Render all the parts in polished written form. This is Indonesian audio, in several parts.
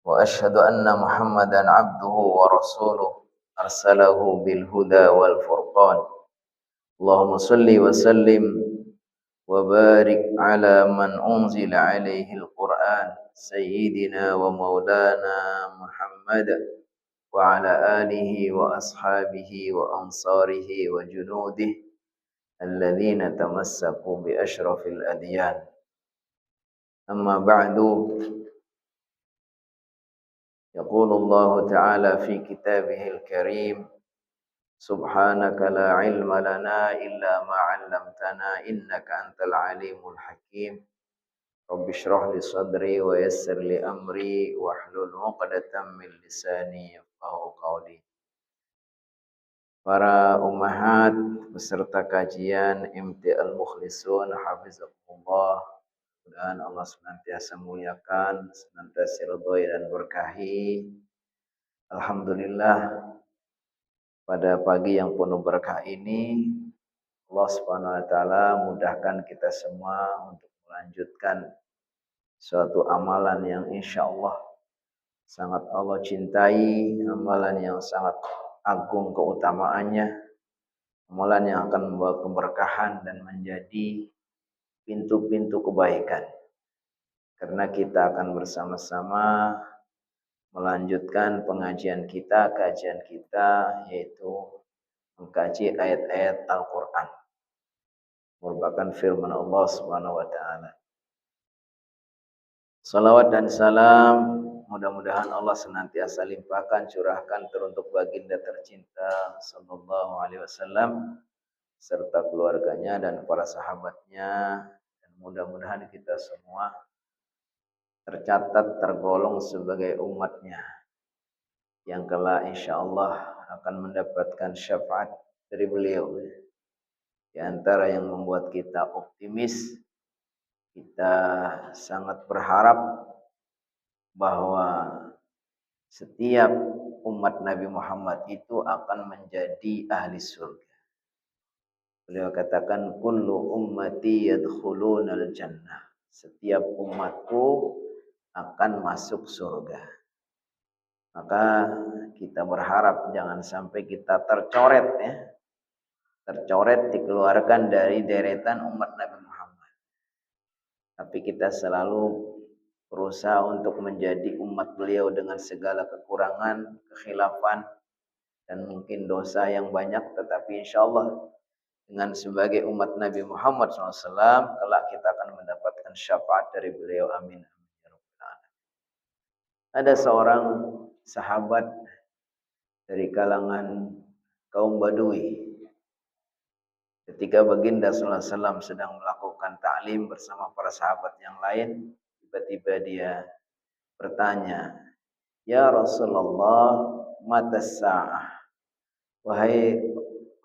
وأشهد أن محمدا عبده ورسوله أرسله بالهدى والفرقان. اللهم صل وسلم وبارك على من أنزل عليه القرآن سيدنا ومولانا محمد وعلى آله وأصحابه وأنصاره وجنوده الذين تمسكوا بأشرف الأديان. أما بعد، يقول الله تعالى في كتابه الكريم: سبحانك لا علم لنا إلا ما علمتنا إنك أنت العليم الحكيم. رب اشرح لي صدري ويسر لي أمري واحلل عقدة من لساني يفقهوا قولي. Para ummahat beserta kajian MT Al-Mukhlisun hafizakumullah, mudah-mudahan Allah senantiasa muliakan, senantiasa ridhoi dan berkahi. Alhamdulillah, pada pagi yang penuh berkah ini Allah Subhanahu wa taala mudahkan kita semua untuk melanjutkan suatu amalan yang insya Allah sangat Allah cintai, amalan yang sangat agung keutamaannya, amalan yang akan membawa keberkahan dan menjadi pintu-pintu kebaikan. Karena kita akan bersama-sama melanjutkan pengajian kita, kajian kita, yaitu mengkaji ayat-ayat Al-Quran, merupakan firman Allah Subhanahu wa taala. Salawat dan salam mudah-mudahan Allah senantiasa limpahkan, curahkan teruntuk baginda tercinta sallallahu alaihi wasallam serta keluarganya dan para sahabatnya, dan mudah-mudahan kita semua tercatat tergolong sebagai umatnya yang kelak insyaallah akan mendapatkan syafaat dari beliau. Di antara yang membuat kita optimis, kita sangat berharap bahwa setiap umat Nabi Muhammad itu akan menjadi ahli surga. Beliau katakan, kullu ummati yadkhulunal jannah. Setiap umatku akan masuk surga. Maka kita berharap jangan sampai kita tercoret ya. Tercoret dikeluarkan dari deretan umat Nabi Muhammad. Tapi kita selalu berusaha untuk menjadi umat beliau dengan segala kekurangan, kekhilafan, dan mungkin dosa yang banyak. Tetapi insya Allah dengan sebagai umat Nabi Muhammad SAW, kelak kita akan mendapatkan syafaat dari beliau. Amin. Ada seorang sahabat dari kalangan kaum Badui. Ketika baginda SAW sedang melakukan ta'lim bersama para sahabat yang lain, tiba-tiba dia bertanya, "Ya Rasulullah, mata sa'ah?" Wahai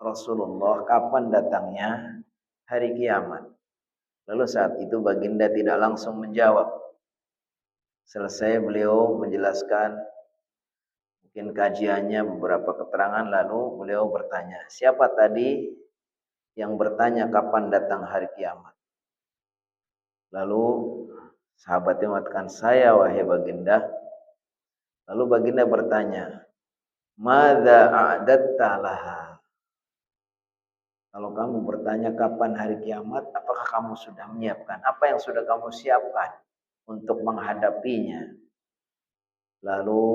Rasulullah, kapan datangnya hari kiamat? Lalu saat itu baginda tidak langsung menjawab. Selesai beliau menjelaskan mungkin kajiannya beberapa keterangan, lalu beliau bertanya, "Siapa tadi yang bertanya kapan datang hari kiamat?" Lalu sahabatnya mengatakan, "Saya wahai baginda." Lalu baginda bertanya, "Madza a'datta laha?" Kalau kamu bertanya kapan hari kiamat, apakah kamu sudah menyiapkan? Apa yang sudah kamu siapkan untuk menghadapinya? Lalu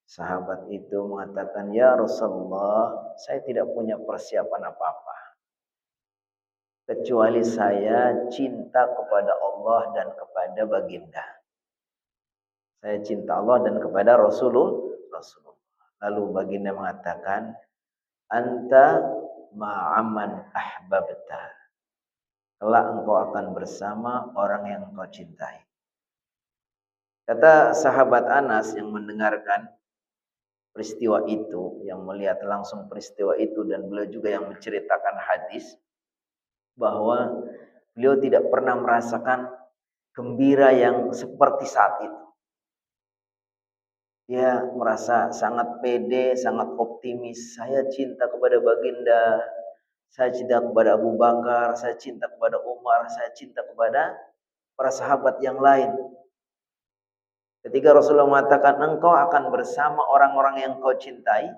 sahabat itu mengatakan, "Ya Rasulullah, saya tidak punya persiapan apa-apa. Kecuali saya cinta kepada Allah dan kepada baginda. Saya cinta Allah dan kepada Rasulullah." Lalu baginda mengatakan, "Anta ma'aman ahbabta." Kelak engkau akan bersama orang yang engkau cintai. Kata sahabat Anas yang mendengarkan peristiwa itu, yang melihat langsung peristiwa itu, dan beliau juga yang menceritakan hadis, bahwa beliau tidak pernah merasakan gembira yang seperti saat itu. Dia merasa sangat pede, sangat optimis. Saya cinta kepada baginda, saya cinta kepada Abu Bakar, saya cinta kepada Umar, saya cinta kepada para sahabat yang lain. Ketika Rasulullah mengatakan engkau akan bersama orang-orang yang kau cintai,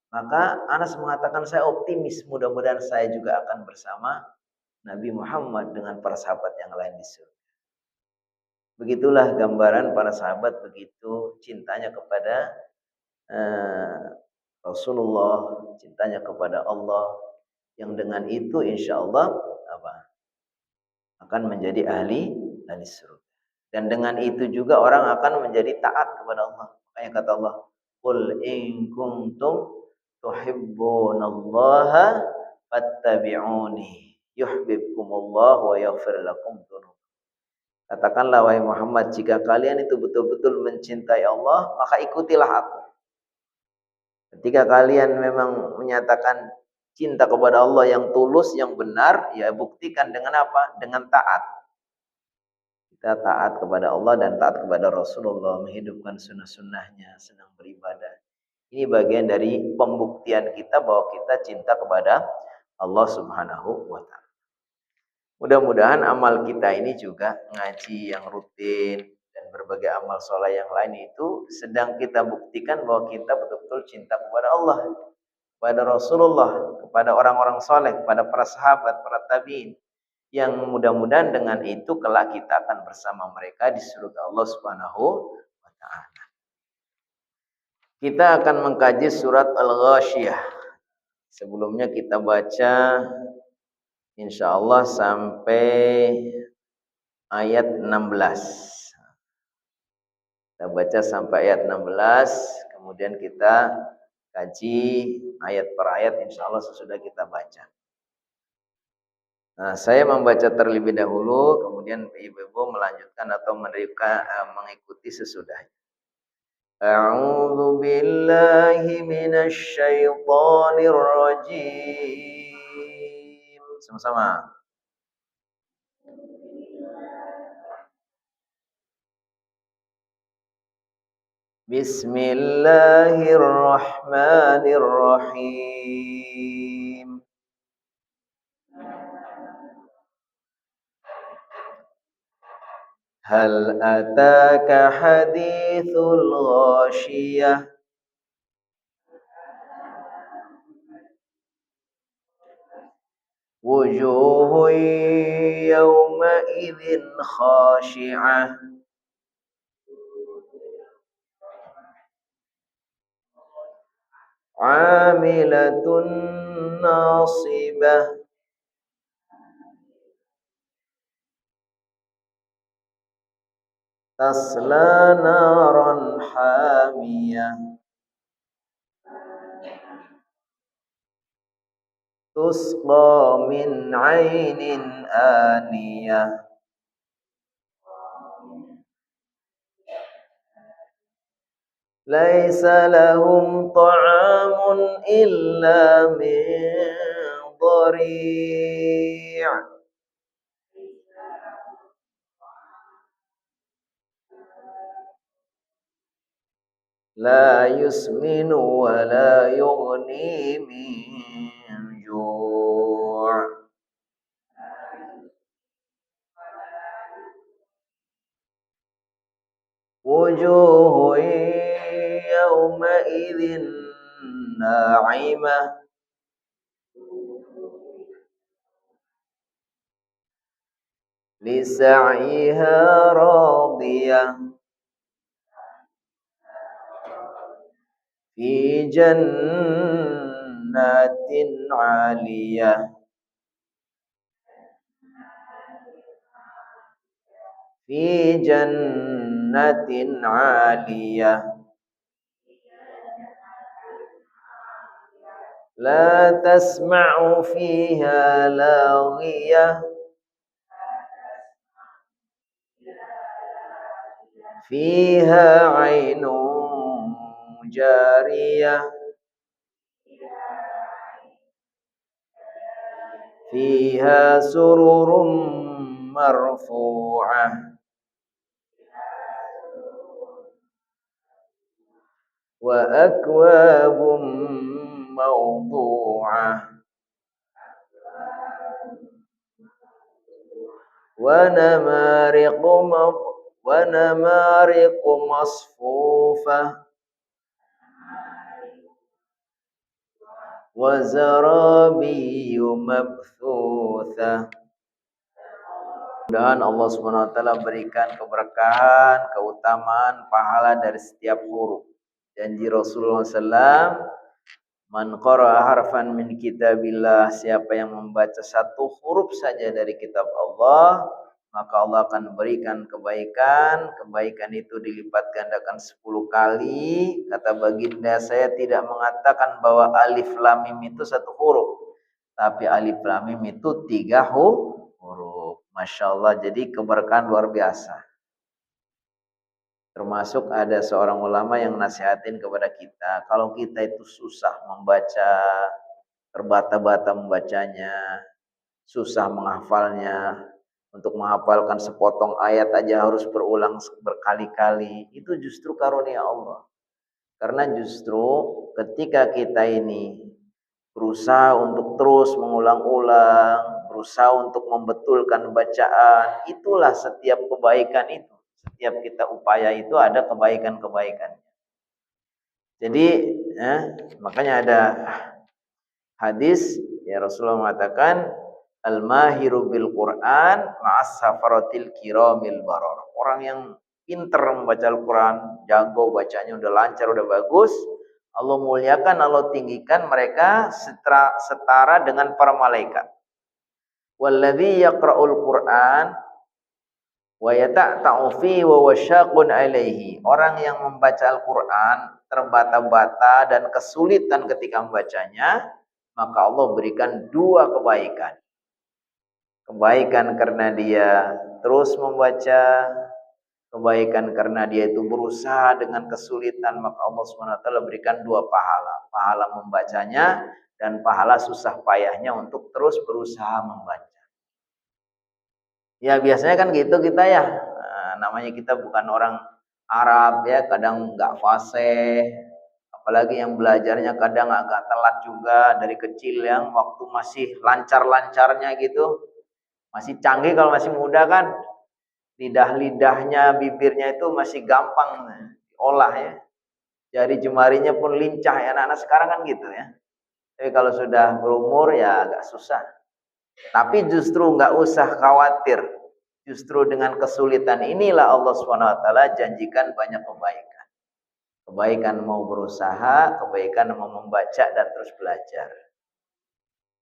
maka Anas mengatakan saya optimis mudah-mudahan saya juga akan bersama Nabi Muhammad dengan para sahabat yang lain di surga. Begitulah gambaran para sahabat begitu cintanya kepada Rasulullah, cintanya kepada Allah, yang dengan itu insya Allah akan menjadi ahli surga. Dan dengan itu juga orang akan menjadi taat kepada Allah. Makanya kata Allah, "Qul in kuntum tuhibbunallaha fattabi'uni yuhibbukumullah wa yaghfir lakum dzunub." Katakanlah wahai Muhammad, jika kalian itu betul-betul mencintai Allah, maka ikutilah aku. Ketika kalian memang menyatakan cinta kepada Allah yang tulus, yang benar, ya buktikan dengan apa? Dengan taat. Kita taat kepada Allah dan taat kepada Rasulullah, menghidupkan sunnah-sunnahnya, senang beribadah. Ini bagian dari pembuktian kita bahwa kita cinta kepada Allah Subhanahu wa Ta'ala. Mudah-mudahan amal kita ini juga ngaji yang rutin dan berbagai amal soleh yang lain itu sedang kita buktikan bahwa kita betul-betul cinta kepada Allah, kepada Rasulullah, kepada orang-orang soleh, kepada para sahabat, para tabi'in, yang mudah-mudahan dengan itu kelak kita akan bersama mereka di surga Allah Subhanahu wa Ta'ala. Kita akan mengkaji surat Al-Ghasyiyah. Sebelumnya kita baca insyaallah sampai ayat 16. Kita baca sampai ayat 16, kemudian kita kaji ayat per ayat insyaallah sesudah kita baca. Nah, saya membaca terlebih dahulu, kemudian ibu-ibu melanjutkan atau mengikuti sesudahnya. A'udzu billahi minasy syaithanir rajim. Sama-sama. Bismillahirrahmanirrahim. Hal ataka hadithul ghashiyah. Wujuhun yawma idzin khashi'ah. Amilatun nasibah. Tasla naran hamiyah. Tusqa min 'ainin aniyah. Laisa lahum ta'amun illa min dhari'. La yusminu wa la yughni min ju'. Wujuhun yawma idzin na'imah. Li sa'yiha radiyah. Fi jannatin 'aliyah. Fi jannatin 'aliyah. La tasma'u fiha laghiyah. Fiha 'ainun jariyah. Fiha sururun marfu'ah. Wa akwabun mawdu'ah. Wa wa namariqu masfufah wa zarabiyyu mabthuthah. Mudah-mudahan Allah Subhanahu wa taala berikan keberkahan, keutamaan, pahala dari setiap huruf. Janji Rasulullah SAW, man qara'a harfan min kitabillah, siapa yang membaca satu huruf saja dari kitab Allah, maka Allah akan berikan kebaikan. Kebaikan itu dilipat gandakan 10 kali. Kata baginda, saya tidak mengatakan bahwa alif lam mim itu satu huruf, tapi alif lam mim itu 3 huruf. Masya Allah, jadi keberkahan luar biasa. Termasuk ada seorang ulama yang nasihatin kepada kita, kalau kita itu susah membaca, terbata-bata membacanya, susah menghafalnya, untuk menghafalkan sepotong ayat aja harus berulang berkali-kali, itu justru karunia Allah. Karena justru ketika kita ini berusaha untuk terus mengulang-ulang, berusaha untuk membetulkan bacaan, itulah setiap kebaikan itu. Setiap kita upaya itu ada kebaikan-kebaikan. Jadi makanya ada hadis ya, Rasulullah mengatakan al-mahiru bil Quran ma'as safaratil kiramil barar. Orang yang pinter membaca Al-Quran, jago bacanya, udah lancar, udah bagus, Allah muliakan, Allah tinggikan mereka setara dengan para malaikat. Walladzi yaqra'ul Qur'an wa yata'ta'u fi wa wasyaqun alaihi. Orang yang membaca Al-Qur'an terbata-bata dan kesulitan ketika membacanya, maka Allah berikan 2 kebaikan. Kebaikan karena dia terus membaca, kebaikan karena dia itu berusaha dengan kesulitan, maka Allah SWT berikan 2 pahala. Pahala membacanya dan pahala susah payahnya untuk terus berusaha membaca. Ya biasanya kan gitu kita ya, namanya kita bukan orang Arab ya, kadang nggak fasih, apalagi yang belajarnya kadang agak telat juga dari kecil, yang waktu masih lancar-lancarnya gitu, masih canggih kalau masih muda kan, lidah-lidahnya, bibirnya itu masih gampang diolah ya, jari jemarinya pun lincah ya, anak-anak sekarang kan gitu ya. Tapi kalau sudah berumur ya agak susah. Tapi justru nggak usah khawatir. Justru dengan kesulitan inilah Allah SWT janjikan banyak kebaikan. Kebaikan mau berusaha, kebaikan mau membaca dan terus belajar.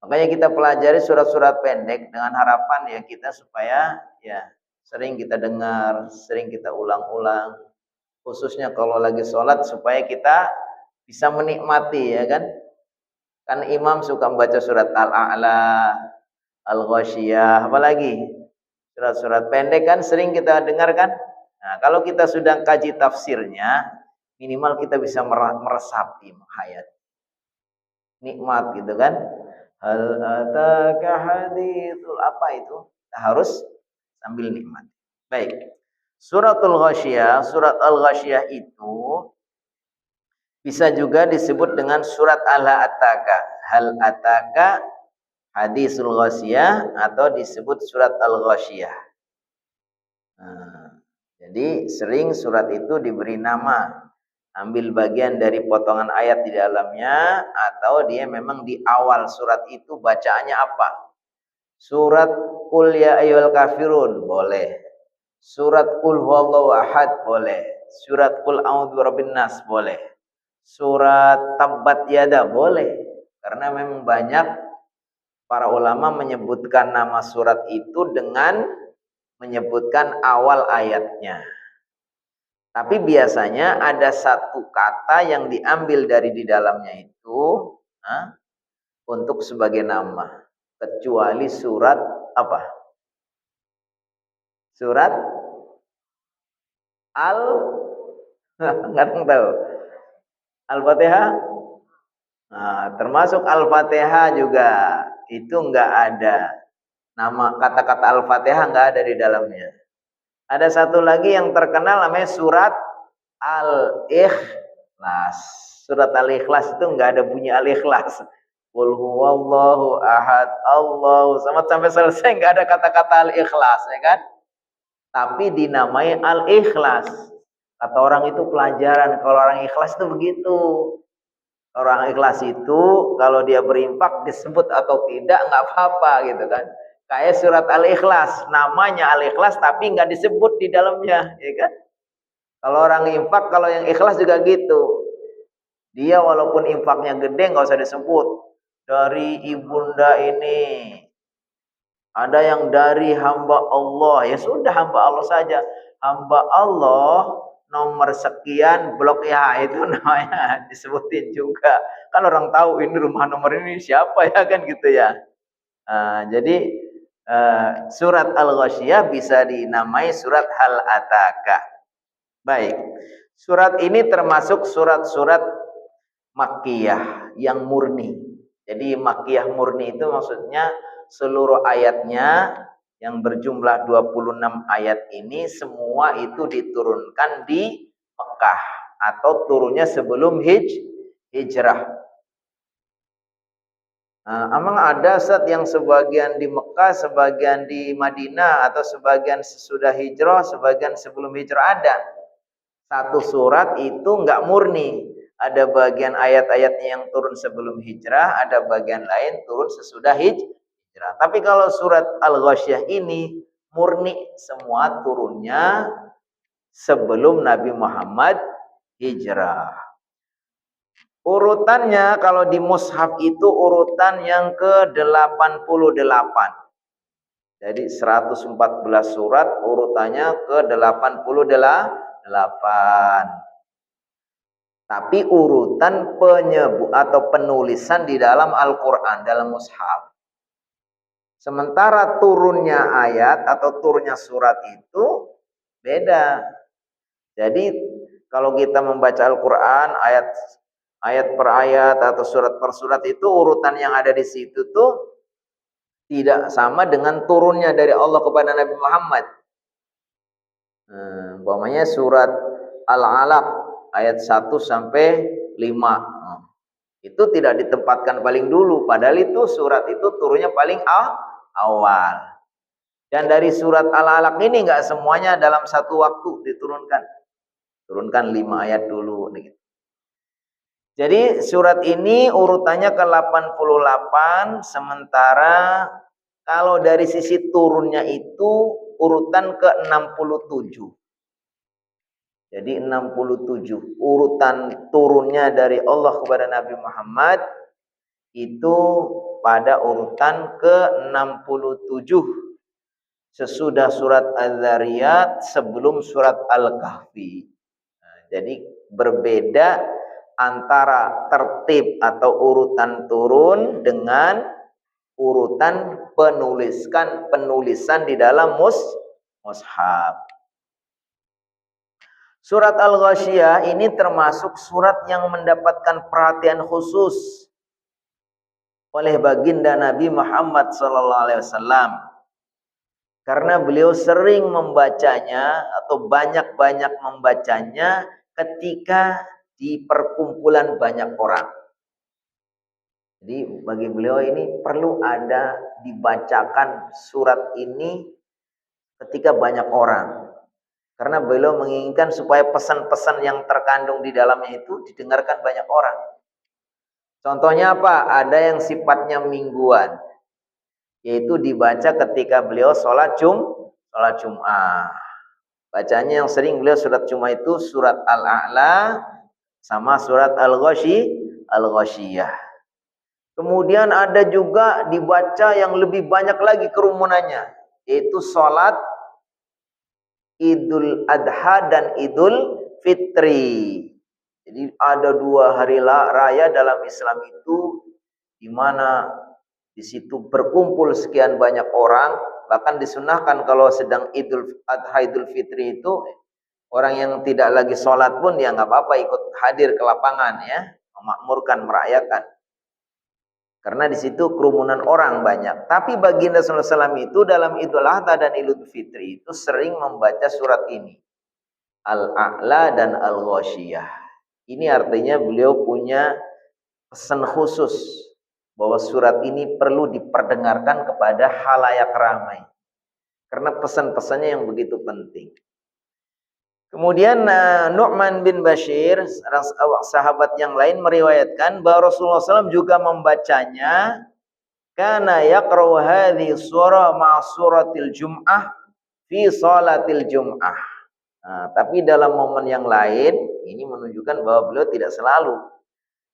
Makanya kita pelajari surat-surat pendek dengan harapan ya kita supaya ya sering kita dengar, sering kita ulang-ulang. Khususnya kalau lagi sholat supaya kita bisa menikmati ya kan. Kan imam suka membaca surat Al-A'la, Al-Ghasyiyah, apalagi surat-surat pendek kan sering kita dengarkan. Nah, kalau kita sudah kaji tafsirnya, minimal kita bisa meresapi, menghayati. Nikmat gitu kan. Hal ataka haditsul, apa itu? Kita harus sambil nikmat. Baik. Suratul Ghasyiyah, surat Al-Ghasyiyah itu bisa juga disebut dengan surat Al-Ataka. Hal ataka hadisul Ghasyiyah, atau disebut surat Al-Ghasyiyah. Nah, jadi sering surat itu diberi nama, ambil bagian dari potongan ayat di dalamnya, atau dia memang di awal surat itu bacaannya apa. Surat Qul ya ayyuhal kafirun boleh, surat Qul huwallahu ahad boleh, surat Qul a'udzu birabbin nas boleh, surat Tabbat Yada boleh. Karena memang banyak para ulama menyebutkan nama surat itu dengan menyebutkan awal ayatnya. Tapi biasanya ada satu kata yang diambil dari di dalamnya itu untuk sebagai nama. Kecuali surat apa? Surat nggak tahu. Al-Fatihah. Nah, termasuk Al-Fatihah juga itu nggak ada nama, kata-kata Al-Fatihah nggak ada di dalamnya. Ada satu lagi yang terkenal namanya surat Al-Ikhlas. Surat Al-Ikhlas itu nggak ada bunyi Al-Ikhlas. Qul huwallahu ahad, Allahu samad, sampai selesai nggak ada kata-kata Al-Ikhlas ya kan. tapi dinamai Al-Ikhlas. Kata orang itu pelajaran, kalau orang ikhlas itu begitu. Orang ikhlas itu kalau dia berinfak disebut atau tidak nggak apa-apa gitu kan. Kayak surat Al-Ikhlas, namanya Al-Ikhlas tapi nggak disebut di dalamnya, ya kan? Kalau orang infak, kalau yang ikhlas juga gitu. Dia walaupun infaknya gede nggak usah disebut. Dari ibunda ini, ada yang dari hamba Allah, ya sudah hamba Allah saja. Hamba Allah nomor sekian blok ya, itu namanya disebutin juga. Kan orang tahu ini rumah nomor ini siapa ya kan gitu ya. Jadi surat Al-Ghasyiyah bisa dinamai surat Hal Ataka. Baik. Surat ini termasuk surat-surat Makkiyah yang murni. Jadi Makkiyah murni itu maksudnya seluruh ayatnya yang berjumlah 26 ayat ini semua itu diturunkan di Mekah atau turunnya sebelum hijrah. Emang ada Ustaz yang sebagian di Mekah, sebagian di Madinah, atau sebagian sesudah hijrah, sebagian sebelum hijrah? Ada. Satu surat itu enggak murni. Ada bagian ayat-ayatnya yang turun sebelum hijrah, ada bagian lain turun sesudah hijrah. Tapi kalau surat Al-Ghasyiyah ini murni semua turunnya sebelum Nabi Muhammad hijrah. Urutannya kalau di mushaf itu urutan yang ke-88. Jadi 114 surat urutannya ke-88. Tapi urutan atau penulisan di dalam Al-Qur'an, dalam mushaf. Sementara turunnya ayat atau turunnya surat itu beda. Jadi kalau kita membaca Al-Qur'an ayat per ayat atau surat per surat itu urutan yang ada di situ tuh tidak sama dengan turunnya dari Allah kepada Nabi Muhammad. Umpamanya surat Al-Alaq ayat 1 sampai 5. Itu tidak ditempatkan paling dulu, padahal itu surat itu turunnya paling awal. Dan dari surat Al-Alaq ini enggak semuanya dalam satu waktu diturunkan. Turunkan 5 ayat dulu gitu. Jadi surat ini urutannya ke-88, sementara kalau dari sisi turunnya itu urutan ke-67. Jadi 67 urutan turunnya dari Allah kepada Nabi Muhammad itu pada urutan ke-67 sesudah surat Az-Zariyat, sebelum surat Al-Kahfi. Jadi berbeda antara tertib atau urutan turun dengan urutan penulisan di dalam mushaf. Surat Al-Ghasyiyah ini termasuk surat yang mendapatkan perhatian khusus oleh baginda Nabi Muhammad SAW. Karena beliau sering membacanya atau banyak-banyak membacanya ketika di perkumpulan banyak orang. Jadi bagi beliau ini perlu ada dibacakan surat ini ketika banyak orang. Karena beliau menginginkan supaya pesan-pesan yang terkandung di dalamnya itu didengarkan banyak orang. Contohnya apa? Ada yang sifatnya mingguan, yaitu dibaca ketika beliau sholat Jum'ah. Bacanya yang sering beliau surat Jum'ah itu surat Al-A'la sama surat Al-Ghasyiyah. Kemudian ada juga dibaca yang lebih banyak lagi kerumunannya, yaitu sholat Idul Adha dan Idul Fitri. Jadi ada 2 hari raya dalam Islam itu di mana di situ berkumpul sekian banyak orang. Bahkan disunahkan kalau sedang Idul Adha Idul Fitri itu orang yang tidak lagi sholat pun ya nggak apa-apa ikut hadir ke lapangan ya, memakmurkan, merayakan. Karena di situ kerumunan orang banyak. Tapi baginda sallallahu alaihi wasallam itu dalam Idul Adha dan Idul Fitri itu sering membaca surat ini, Al-A'la dan Al-Ghasyiyah. Ini artinya beliau punya pesan khusus bahwa surat ini perlu diperdengarkan kepada khalayak ramai. karena pesan-pesannya yang begitu penting. Kemudian Nu'man bin Bashir, sahabat yang lain meriwayatkan bahwa Rasulullah SAW juga membacanya, kana yaqra'u hadhihi surah ma'a suratil jum'ah fi salatil jum'ah. Nah, tapi dalam momen yang lain, ini menunjukkan bahwa beliau tidak selalu.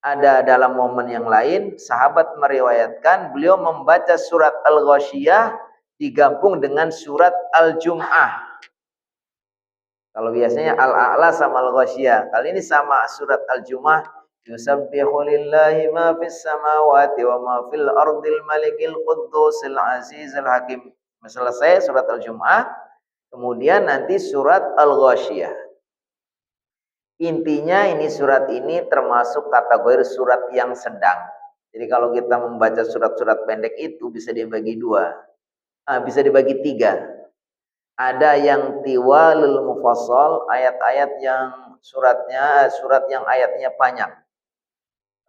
Ada dalam momen yang lain, sahabat meriwayatkan beliau membaca surat Al-Ghasyiyah digabung dengan surat Al-Jum'ah. Kalau biasanya Al-A'la sama Al-Ghasyiyah. Kali ini sama surat Al-Jum'ah. Yusabbihu lillahi ma fis samawati wa ma fil ardil malikil quddusil azizil hakim. Selesai surat Al-Jum'ah. Kemudian nanti surat Al-Ghasyiyah. Intinya ini surat ini termasuk kategori surat yang sedang. Jadi kalau kita membaca surat-surat pendek itu bisa dibagi dua. Bisa dibagi tiga. Ada yang tiwalul mufassal, ayat-ayat yang surat yang ayatnya panjang.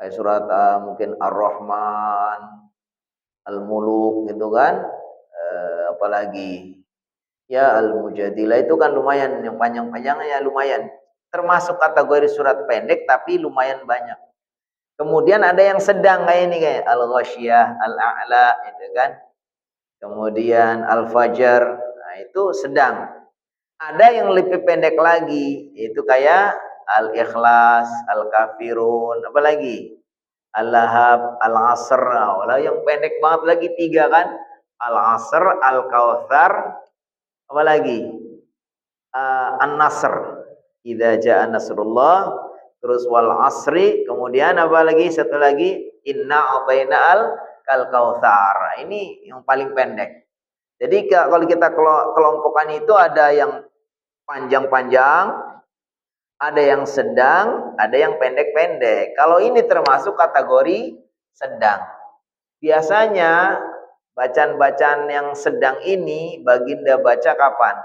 Kayak surat mungkin Ar-Rahman, Al-Muluk gitu kan. Apalagi ya Al-Mujadilah itu kan lumayan, yang panjang-panjangnya lumayan. Termasuk kategori surat pendek tapi lumayan banyak. Kemudian ada yang sedang kayak ini kayak Al-Ghasyiyah, Al-A'la itu kan. Kemudian Al-Fajr, nah itu sedang. Ada yang lebih pendek lagi, itu kayak Al-Ikhlas, Al-Kafirun, apa lagi? Al-Lahab, Al-Asr. Nah, yang pendek banget lagi tiga kan? Al-Asr, Al-Kautsar, apa lagi? An-Nasr. Idza jaa nasrullah, terus wal asri, kemudian apa lagi? Satu lagi, inna a'tainal kautsar. Ini yang paling pendek. Jadi kalau kita kelompokkan itu ada yang panjang-panjang, ada yang sedang, ada yang pendek-pendek. Kalau ini termasuk kategori sedang. Biasanya bacaan-bacaan yang sedang ini baginda baca kapan?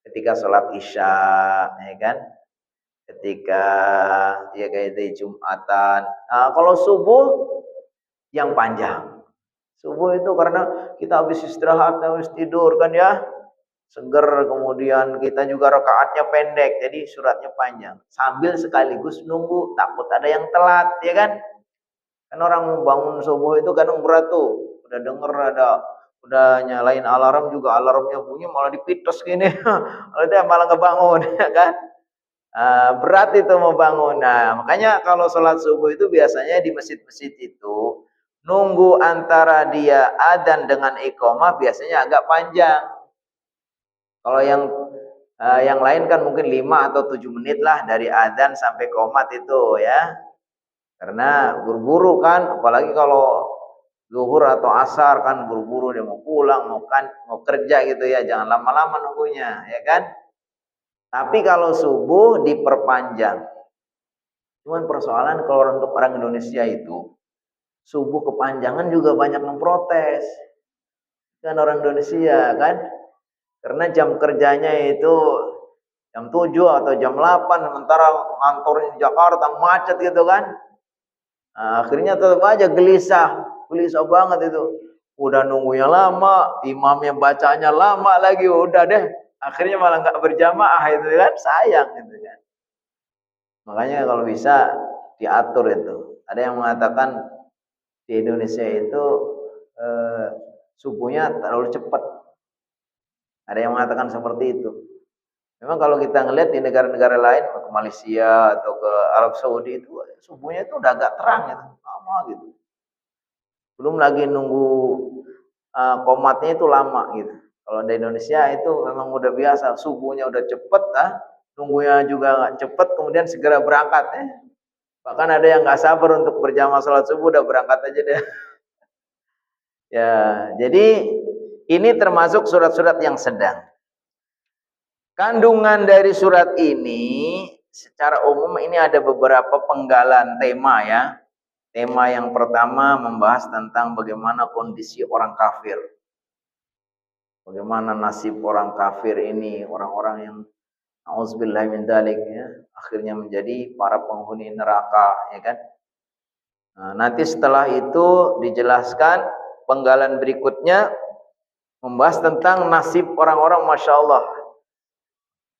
Ketika sholat isya, ya kan? Ketika ya kayak di Jumatan. Nah, kalau subuh yang panjang. Subuh itu karena kita habis istirahat, habis tidur kan ya. Seger, kemudian kita juga rakaatnya pendek, jadi suratnya panjang. Sambil sekaligus nunggu, takut ada yang telat, ya kan? Kan orang mau bangun subuh itu kadang berat tuh. Udah denger udah nyalain alarm juga, alarmnya bunyi malah dipites gini. Udah malah ngebangun, ya kan? Berat itu mau bangun. Nah, makanya kalau sholat subuh itu biasanya di masjid-masjid itu nunggu antara dia adzan dengan iqamah biasanya agak panjang. Kalau yang lain kan mungkin 5 atau 7 menit lah dari adzan sampai qomat itu ya. Karena buru-buru kan, apalagi kalau zuhur atau asar kan buru-buru dia mau pulang, mau kerja gitu ya, jangan lama-lama nunggunya, ya kan? Tapi kalau subuh diperpanjang. Cuman persoalan kalau untuk orang Indonesia itu subuh kepanjangan juga banyak yang protes. Kan orang Indonesia kan? Karena jam kerjanya itu jam 7 atau jam 8, sementara kantornya di Jakarta macet gitu kan. Nah, akhirnya tetap aja gelisah banget itu. Udah nunggunya lama, imamnya bacanya lama lagi, udah deh. Akhirnya malah nggak berjamaah itu kan, sayang gitu kan. Makanya kalau bisa diatur itu. Ada yang mengatakan di Indonesia itu subuhnya terlalu cepat. Ada yang mengatakan seperti itu. Memang kalau kita ngelihat di negara-negara lain, ke Malaysia atau ke Arab Saudi itu subuhnya itu udah agak terang gitu, lama gitu. Belum lagi nunggu qomatnya itu lama gitu. Kalau di Indonesia itu memang udah biasa, subuhnya udah cepet, nunggunya juga nggak cepet, kemudian segera berangkat ya. Bahkan ada yang nggak sabar untuk berjamaah sholat subuh, udah berangkat aja deh. Ya, jadi ini termasuk surat-surat yang sedang. Kandungan dari surat ini secara umum ini ada beberapa penggalan tema ya. Tema yang pertama membahas tentang bagaimana kondisi orang kafir. Bagaimana nasib orang kafir ini, orang-orang yang auzubillahi min dzalik ya, akhirnya menjadi para penghuni neraka ya kan. Nah, nanti setelah itu dijelaskan penggalan berikutnya Membahas tentang nasib orang-orang, Masya Allah,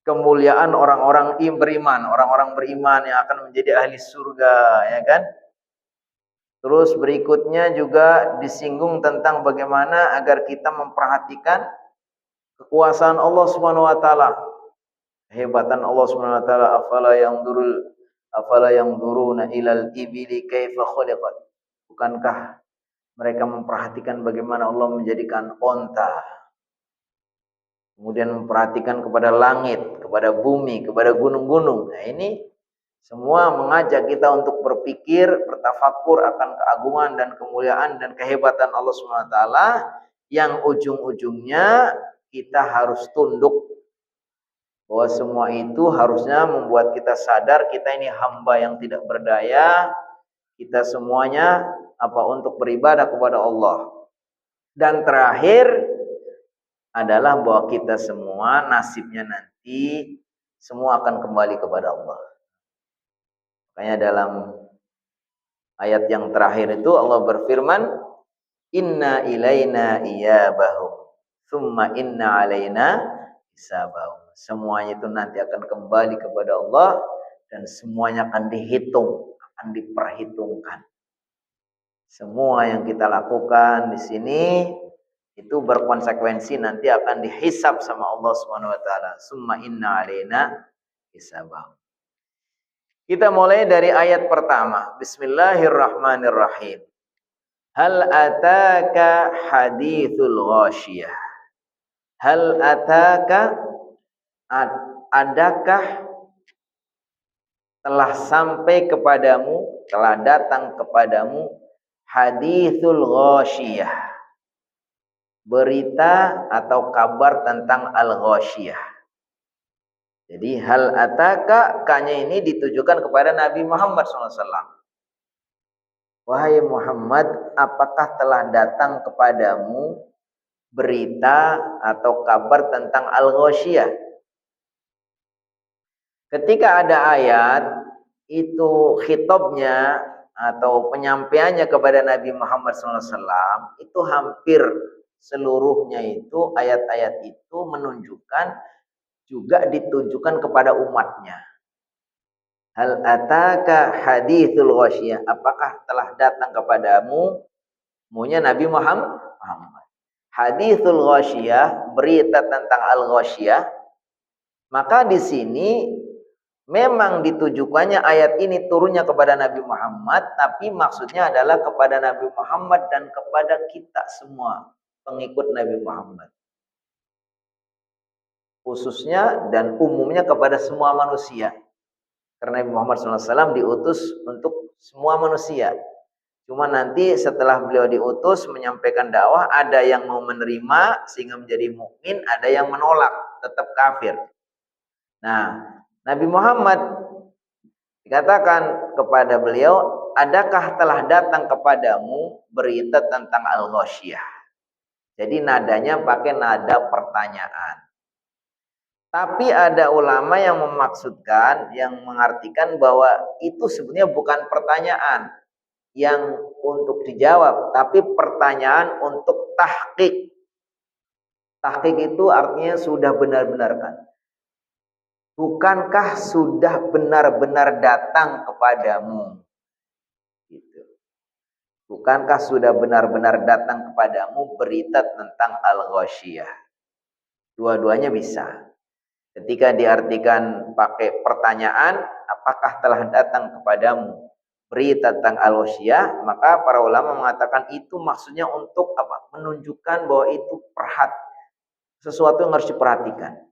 kemuliaan orang-orang beriman, orang-orang beriman yang akan menjadi ahli surga, ya kan? Terus berikutnya juga disinggung tentang bagaimana agar kita memperhatikan kekuasaan Allah Subhanahu wa taala. Kehebatan Allah Subhanahu wa taala, afala yanzuruna ilal ibili kaifa khuliqat. Bukankah mereka memperhatikan bagaimana Allah menjadikan onta, kemudian memperhatikan kepada langit, kepada bumi, kepada gunung-gunung. Nah, ini semua mengajak kita untuk berpikir, bertafakur akan keagungan dan kemuliaan dan kehebatan Allah Subhanahu wa taala, yang ujung-ujungnya kita harus tunduk, bahwa semua itu harusnya membuat kita sadar kita ini hamba yang tidak berdaya, kita semuanya untuk beribadah kepada Allah. Dan terakhir adalah bahwa kita semua nasibnya nanti semua akan kembali kepada Allah. Makanya dalam ayat yang terakhir itu Allah berfirman, inna ilaina iyabahum thumma inna alaina hisabahum. Semuanya itu nanti akan kembali kepada Allah dan semuanya akan dihitung, akan diperhitungkan. Semua yang kita lakukan di sini itu berkonsekuensi nanti akan dihisab sama Allah Subhanahu wa taala. Summa inna alaina hisabahum. Kita mulai dari ayat pertama. Bismillahirrahmanirrahim. Hal ataka hadithul ghasyiyah. Hal ataka, adakah telah sampai kepadamu, telah datang kepadamu hadithul ghasyiyah, berita atau kabar tentang al-ghasyiyah. Jadi hal ataka, kanya ini ditujukan kepada Nabi Muhammad SAW. Wahai Muhammad, apakah telah datang kepadamu berita atau kabar tentang al-ghasyiyah? Ketika ada ayat, itu khitabnya atau penyampaiannya kepada Nabi Muhammad SAW, itu hampir seluruhnya itu ayat-ayat itu menunjukkan juga ditujukan kepada umatnya. Hal ataka hadithul ghasyiyah, apakah telah datang kepadamu, munya Nabi Muhammad, hadithul ghasyiyah, berita tentang al-ghasyiyah. Maka di sini memang ditujukannya ayat ini turunnya kepada Nabi Muhammad, tapi maksudnya adalah kepada Nabi Muhammad dan kepada kita semua pengikut Nabi Muhammad, khususnya dan umumnya kepada semua manusia. Karena Nabi Muhammad SAW diutus untuk semua manusia. Cuma nanti setelah beliau diutus menyampaikan dakwah, ada yang mau menerima sehingga menjadi mukmin, ada yang menolak tetap kafir. Nah, Nabi Muhammad dikatakan kepada beliau, adakah telah datang kepadamu berita tentang al-ghasyiyah? Jadi nadanya pakai nada pertanyaan. Tapi ada ulama yang memaksudkan, yang mengartikan bahwa itu sebenarnya bukan pertanyaan yang untuk dijawab, tapi pertanyaan untuk tahqiq. Tahqiq itu artinya sudah benar-benarkan. Bukankah sudah benar-benar datang kepadamu? Gitu. Bukankah sudah benar-benar datang kepadamu berita tentang al-ghasyiyah? Dua-duanya bisa. Ketika diartikan pakai pertanyaan, apakah telah datang kepadamu berita tentang al-ghasyiyah, maka para ulama mengatakan itu maksudnya untuk apa? Menunjukkan bahwa itu sesuatu yang harus diperhatikan.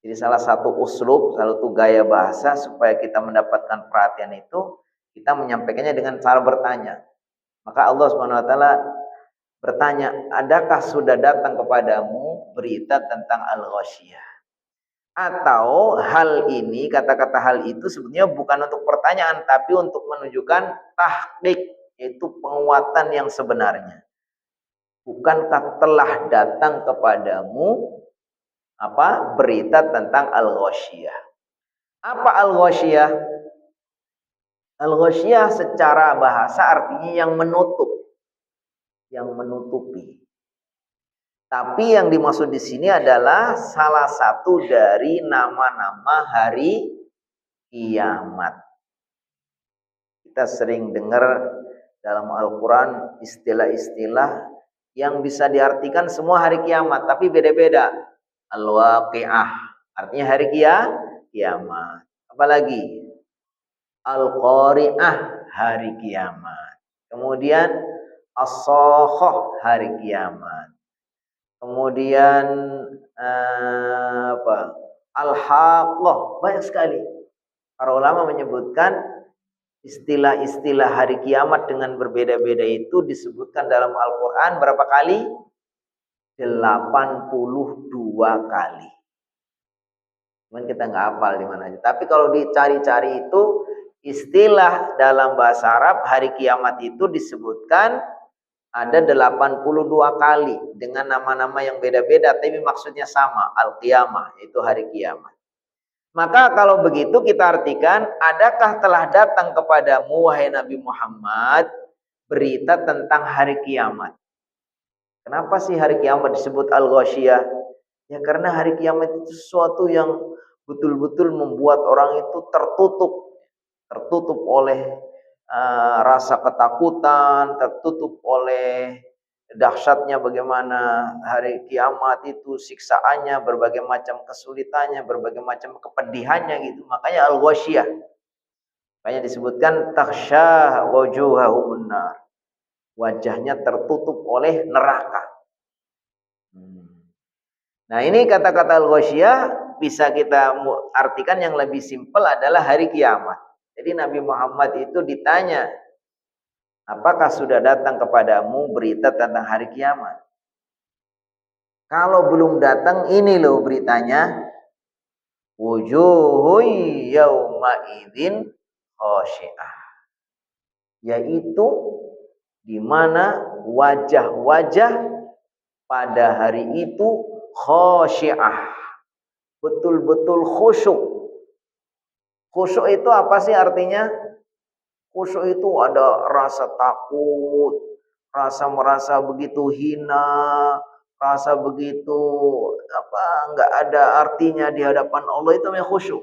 Jadi salah satu uslub, salah satu gaya bahasa supaya kita mendapatkan perhatian itu, kita menyampaikannya dengan cara bertanya. Maka Allah Subhanahu wa taala bertanya, adakah sudah datang kepadamu berita tentang al-ghasyiyah? Atau hal ini, kata-kata hal itu sebenarnya bukan untuk pertanyaan, tapi untuk menunjukkan tahqiq, yaitu penguatan yang sebenarnya. Bukankah telah datang kepadamu berita tentang al-ghasyiyah? Apa al-ghasyiyah? Al-ghasyiyah secara bahasa artinya yang menutup, yang menutupi. Tapi yang dimaksud di sini adalah salah satu dari nama-nama hari kiamat. Kita sering dengar dalam Al-Quran istilah-istilah yang bisa diartikan semua hari kiamat, tapi beda-beda. Al-Waqi'ah, artinya hari kiamat. Apalagi? Al-Qari'ah, hari kiamat. Kemudian As-Sakhah, hari kiamat. Kemudian Al-Haqqah, banyak sekali. Para ulama menyebutkan istilah-istilah hari kiamat dengan berbeda-beda itu disebutkan dalam Al-Quran berapa kali? 82 kali. Cuman kita nggak hafal di mana aja. Tapi kalau dicari-cari itu istilah dalam bahasa Arab hari kiamat itu disebutkan ada 82 kali dengan nama-nama yang beda-beda tapi maksudnya sama, al-qiyamah, itu hari kiamat. Maka kalau begitu kita artikan, adakah telah datang kepadamu wahai Nabi Muhammad berita tentang hari kiamat? Kenapa sih hari kiamat disebut al-ghasyiyah? Ya karena hari kiamat itu sesuatu yang betul-betul membuat orang itu tertutup oleh rasa ketakutan, tertutup oleh dahsyatnya bagaimana hari kiamat itu, siksaannya, berbagai macam kesulitannya, berbagai macam kepedihannya gitu. Makanya al-ghasyiyah. Makanya disebutkan takhsha wujuhahumun nar. Wajahnya tertutup oleh neraka. Nah, ini kata-kata al-ghasyiyah bisa kita artikan yang lebih simpel adalah hari kiamat. Jadi Nabi Muhammad itu ditanya, apakah sudah datang kepadamu berita tentang hari kiamat? Kalau belum datang, ini loh beritanya. Wujuhun yawma idzin khashi'ah. Yaitu di mana wajah-wajah pada hari itu khashi'ah. Betul-betul khusyuk. Khusyuk itu apa sih artinya? Khusyuk itu ada rasa takut, rasa merasa begitu hina, rasa begitu enggak ada artinya di hadapan Allah, itu namanya khusyuk.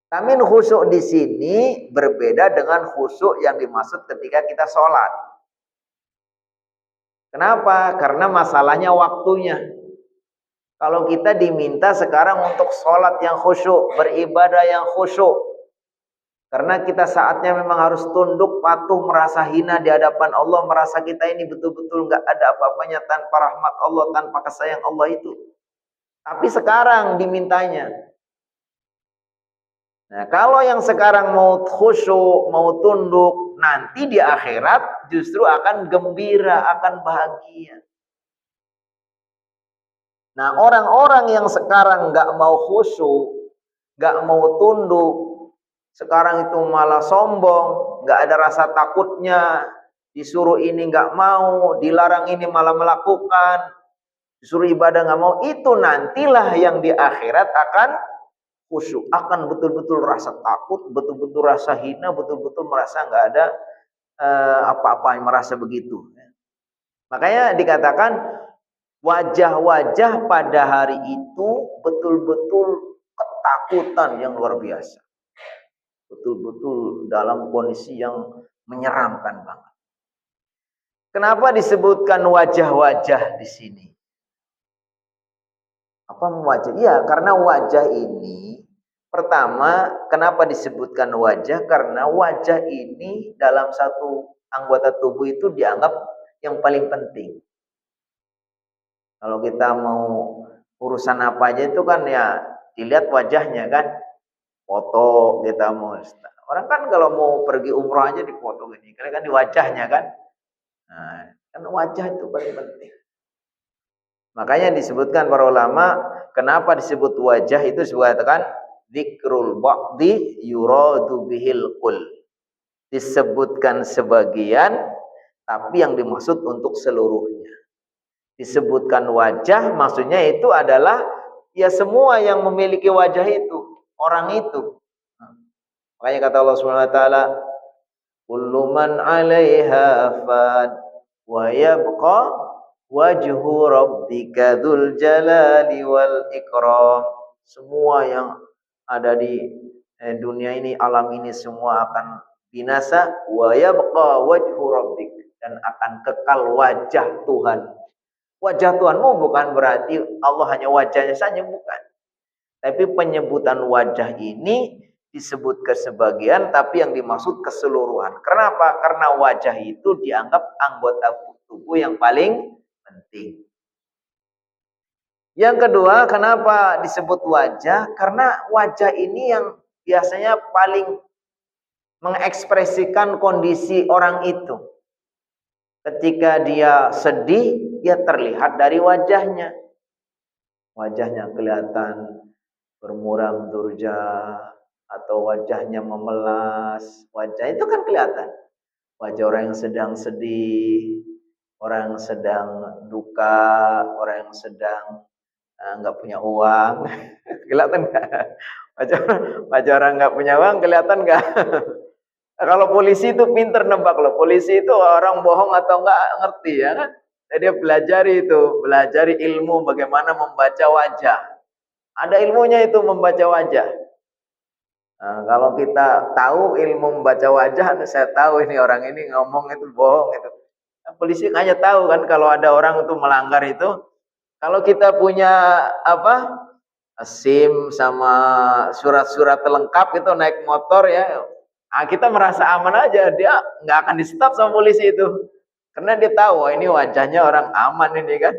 Tapi khusyuk di sini berbeda dengan khusyuk yang dimaksud ketika kita sholat. Kenapa? Karena masalahnya waktunya. Kalau kita diminta sekarang untuk sholat yang khusyuk, beribadah yang khusyuk, karena kita saatnya memang harus tunduk, patuh, merasa hina di hadapan Allah, merasa kita ini betul-betul nggak ada apa-apanya tanpa rahmat Allah, tanpa kasih sayang Allah itu. Tapi sekarang dimintanya. Nah, kalau yang sekarang mau khusyuk, mau tunduk, nanti di akhirat justru akan gembira, akan bahagia. Nah, orang-orang yang sekarang nggak mau khusyuk, nggak mau tunduk, sekarang itu malah sombong, nggak ada rasa takutnya, disuruh ini nggak mau, dilarang ini malah melakukan, disuruh ibadah nggak mau, itu nantilah yang di akhirat akan khusyuk, akan betul-betul rasa takut, betul-betul rasa hina, betul-betul merasa nggak ada apa-apa, merasa begitu. Makanya dikatakan wajah-wajah pada hari itu betul-betul ketakutan yang luar biasa. Betul-betul dalam kondisi yang menyeramkan banget. Kenapa disebutkan wajah-wajah di sini? Apa wajah? Iya, karena wajah ini pertama, kenapa disebutkan wajah? Karena wajah ini dalam satu anggota tubuh itu dianggap yang paling penting. Kalau kita mau urusan apa aja itu kan ya dilihat wajahnya kan. Foto kita mau. Orang kan kalau mau pergi umroh aja dipoto gini. Karena kan di wajahnya kan. Nah, kan wajah itu paling penting. Makanya disebutkan para ulama, kenapa disebut wajah itu disebutkan dzikrul ba'di yuradu bihil qul. Disebutkan sebagian tapi yang dimaksud untuk seluruhnya. Disebutkan wajah maksudnya itu adalah ya semua yang memiliki wajah itu, orang itu. Makanya kata Allah Subhanahu wa taala, kullu man 'alaiha fan wa yabqa wajhu rabbika dzul jalali wal ikram. Semua yang ada di dunia ini, alam ini semua akan binasa. Wa yabqa wajhu rabbik, dan akan kekal wajah Tuhan. Wajah Tuhanmu bukan berarti Allah hanya wajahnya saja, bukan. Tapi penyebutan wajah ini disebut ke sebagian, tapi yang dimaksud keseluruhan. Kenapa? Karena wajah itu dianggap anggota tubuh yang paling penting. Yang kedua, kenapa disebut wajah? Karena wajah ini yang biasanya paling mengekspresikan kondisi orang itu. Ketika dia sedih, dia terlihat dari wajahnya. Wajahnya kelihatan bermuram durja, atau wajahnya memelas. Wajah itu kan kelihatan. Wajah orang yang sedang sedih, orang yang sedang duka, orang yang sedang nggak punya uang. Kelihatan nggak? Wajah, wajah orang nggak punya uang kelihatan nggak? Kalau polisi itu pinter nebak loh. Polisi itu orang bohong atau enggak ngerti ya kan. Jadi dia belajari ilmu bagaimana membaca wajah. Ada ilmunya itu membaca wajah. Nah, kalau kita tahu ilmu membaca wajah, saya tahu ini orang ini ngomong itu bohong itu. Nah, polisi hanya tahu kan kalau ada orang itu melanggar itu. Kalau kita punya apa? SIM sama surat-surat lengkap itu naik motor ya. Nah, kita merasa aman aja, dia nggak akan di stop sama polisi itu, karena dia tahu ini wajahnya orang aman ini kan.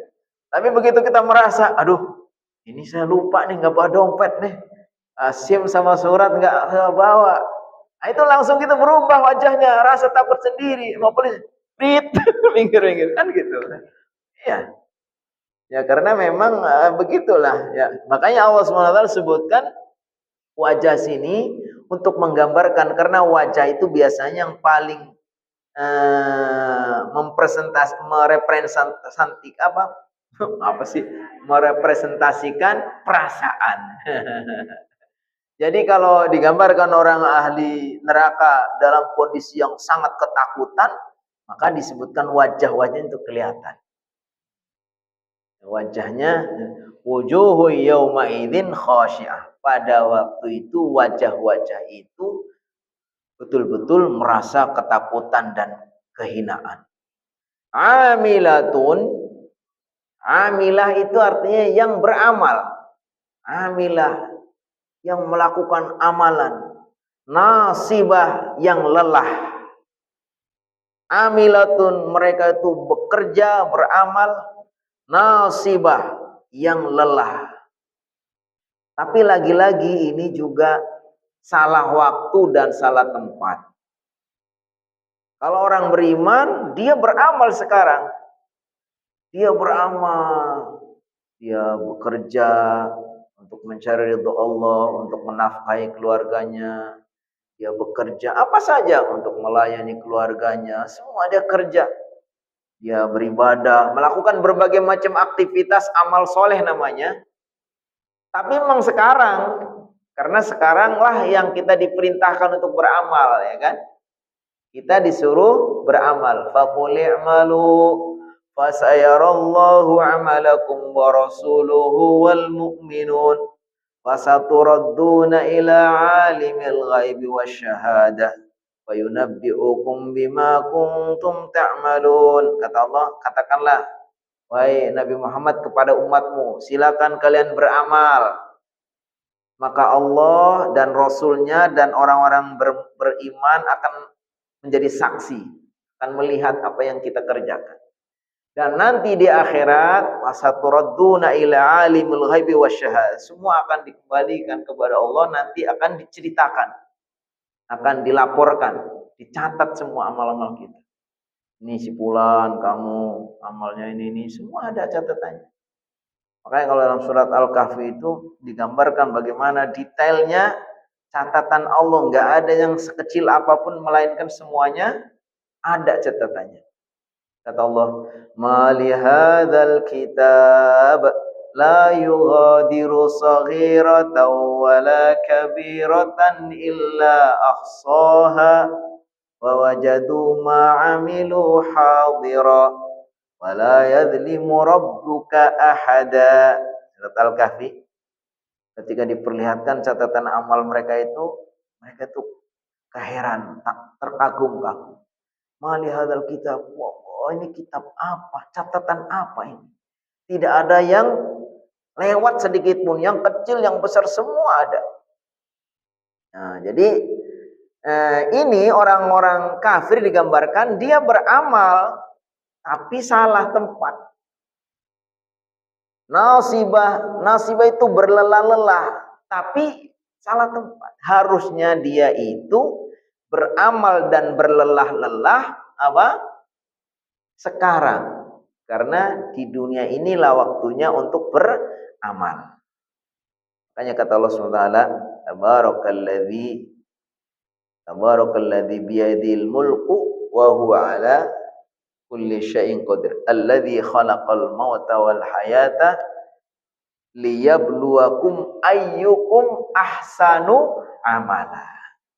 Tapi begitu kita merasa, aduh, ini saya lupa nih nggak bawa dompet nih, SIM sama surat nggak saya bawa, nah, itu langsung kita berubah wajahnya, rasa takut sendiri, mau polisi, rit, minggir-minggir kan gitu. Iya, ya karena memang begitulah ya. Makanya Allah SWT sebutkan wajah sini untuk menggambarkan, karena wajah itu biasanya yang paling merepresentasikan perasaan. Jadi kalau digambarkan orang ahli neraka dalam kondisi yang sangat ketakutan, maka disebutkan wajah-wajahnya itu kelihatan. Wajahnya wujuhu yauma idzin khasyiah. Pada waktu itu wajah-wajah itu betul-betul merasa ketakutan dan kehinaan. Amilatun, amilah itu artinya yang beramal. Amilah yang melakukan amalan. Nasibah yang lelah. Amilatun mereka itu bekerja, beramal. Nasibah yang lelah. Tapi lagi-lagi ini juga salah waktu dan salah tempat. Kalau orang beriman, dia beramal sekarang. Dia beramal. Dia bekerja untuk mencari ridho Allah, untuk menafkahi keluarganya. Dia bekerja apa saja untuk melayani keluarganya. Semua dia kerja. Dia beribadah, melakukan berbagai macam aktivitas amal soleh namanya. Tapi memang sekarang, karena sekaranglah yang kita diperintahkan untuk beramal, ya kan? Kita disuruh beramal. Faqul i'malu fasayarallahu 'amalakum wa rasuluhu wal mu'minun fasaturadduna ila 'alimil ghaibi wasyahadah wa yunabbi'ukum bima kuntum ta'malun. Kata Allah, katakanlah wahai Nabi Muhammad kepada umatmu, silakan kalian beramal. Maka Allah dan Rasulnya dan orang-orang beriman akan menjadi saksi, akan melihat apa yang kita kerjakan. Dan nanti di akhirat, wasaturadduna ila alimul ghaibi wasyahadah. Semua akan dikembalikan kepada Allah, nanti akan diceritakan, akan dilaporkan, dicatat semua amal-amal kita. Ini si fulan, kamu amalnya ini semua ada catatannya. Makanya kalau dalam surat Al-Kahfi itu digambarkan bagaimana detailnya catatan Allah, nggak ada yang sekecil apapun melainkan semuanya ada catatannya. Kata Allah, "Ma li hadzal kitab la yughadiru saghiratan wala kabiratan illa ahsaha wa wajadu ma 'amilu hadira Wala yadhlimu rabbuka ahada. Surat Al-Kahfi. Ketika diperlihatkan catatan amal mereka itu keheran, terkagum-kagum. Mali hadzal kitab. Wah, ini kitab apa? Catatan apa ini? Tidak ada yang lewat sedikit pun, yang kecil, yang besar semua ada. Nah, jadi ini orang-orang kafir digambarkan dia beramal tapi salah tempat. Nasibah itu berlelah-lelah tapi salah tempat. Harusnya dia itu beramal dan berlelah-lelah sekarang. Karena di dunia inilah waktunya untuk beramal. Makanya kata Allah SWT, Tabarakalladzi biyadil mulku wa huwa ala kulli syai'in qadir. Alladzi khalaqal mauta wal hayata liyabluwakum ayyukum ahsanu amala.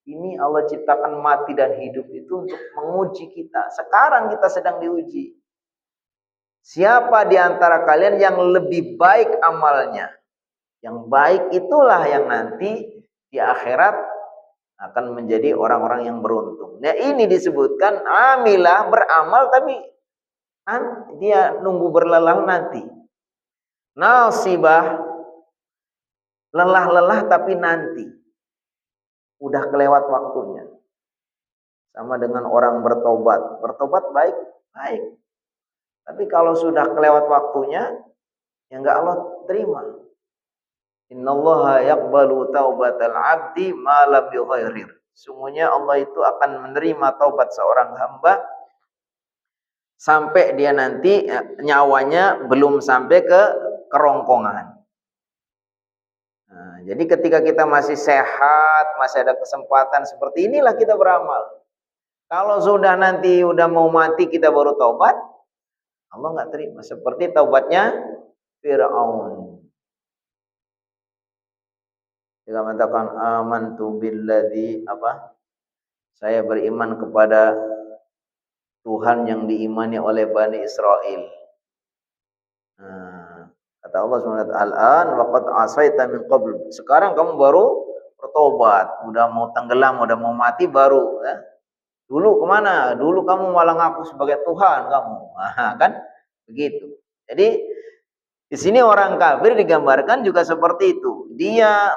Ini Allah ciptakan mati dan hidup itu untuk menguji kita. Sekarang kita sedang diuji. Siapa di antara kalian yang lebih baik amalnya? Yang baik itulah yang nanti di akhirat akan menjadi orang-orang yang beruntung. Nah, ini disebutkan amilah, beramal tapi dia nunggu berlelah nanti. Nasibah, lelah-lelah tapi nanti. Udah kelewat waktunya. Sama dengan orang bertobat. Bertobat baik. Tapi kalau sudah kelewat waktunya, ya enggak Allah terima. Innallaha yaqbalu taubatal abdi ma lam yughayyir. Sungguhnya Allah itu akan menerima taubat seorang hamba sampai dia nanti nyawanya belum sampai ke kerongkongan. Nah, jadi ketika kita masih sehat, masih ada kesempatan seperti inilah kita beramal. Kalau sudah nanti udah mau mati kita baru taubat, Allah nggak terima. Seperti taubatnya Fir'aun. Dia mengatakan amantu billadzi saya beriman kepada Tuhan yang diimani oleh Bani Israel. Nah, kata Allah SWT, al-an waqad asaita min qabl. Sekarang kamu baru bertobat, udah mau tenggelam, udah mau mati baru. Dulu kemana? Dulu kamu malah ngaku sebagai Tuhan kamu. Nah, kan begitu. Jadi di sini orang kafir digambarkan juga seperti itu. Dia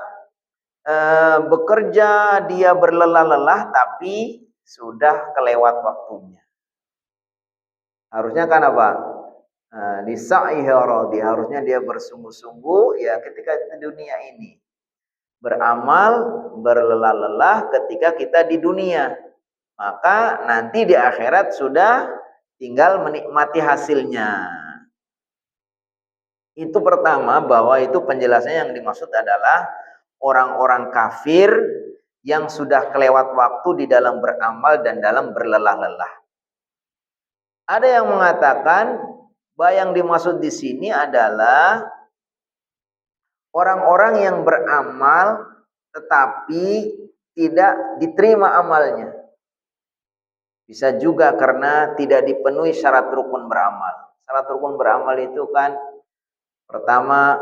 bekerja, dia berlelah-lelah tapi sudah kelewat waktunya. Harusnya kan apa? Di sa'ihi harusnya dia bersungguh-sungguh ya ketika di dunia ini. Beramal, berlelah-lelah ketika kita di dunia. Maka nanti di akhirat sudah tinggal menikmati hasilnya. Itu pertama, bahwa itu penjelasannya yang dimaksud adalah orang-orang kafir yang sudah kelewat waktu di dalam beramal dan dalam berlelah-lelah. Ada yang mengatakan bahwa yang dimaksud di sini adalah orang-orang yang beramal tetapi tidak diterima amalnya. Bisa juga karena tidak dipenuhi syarat rukun beramal. Syarat rukun beramal itu kan pertama,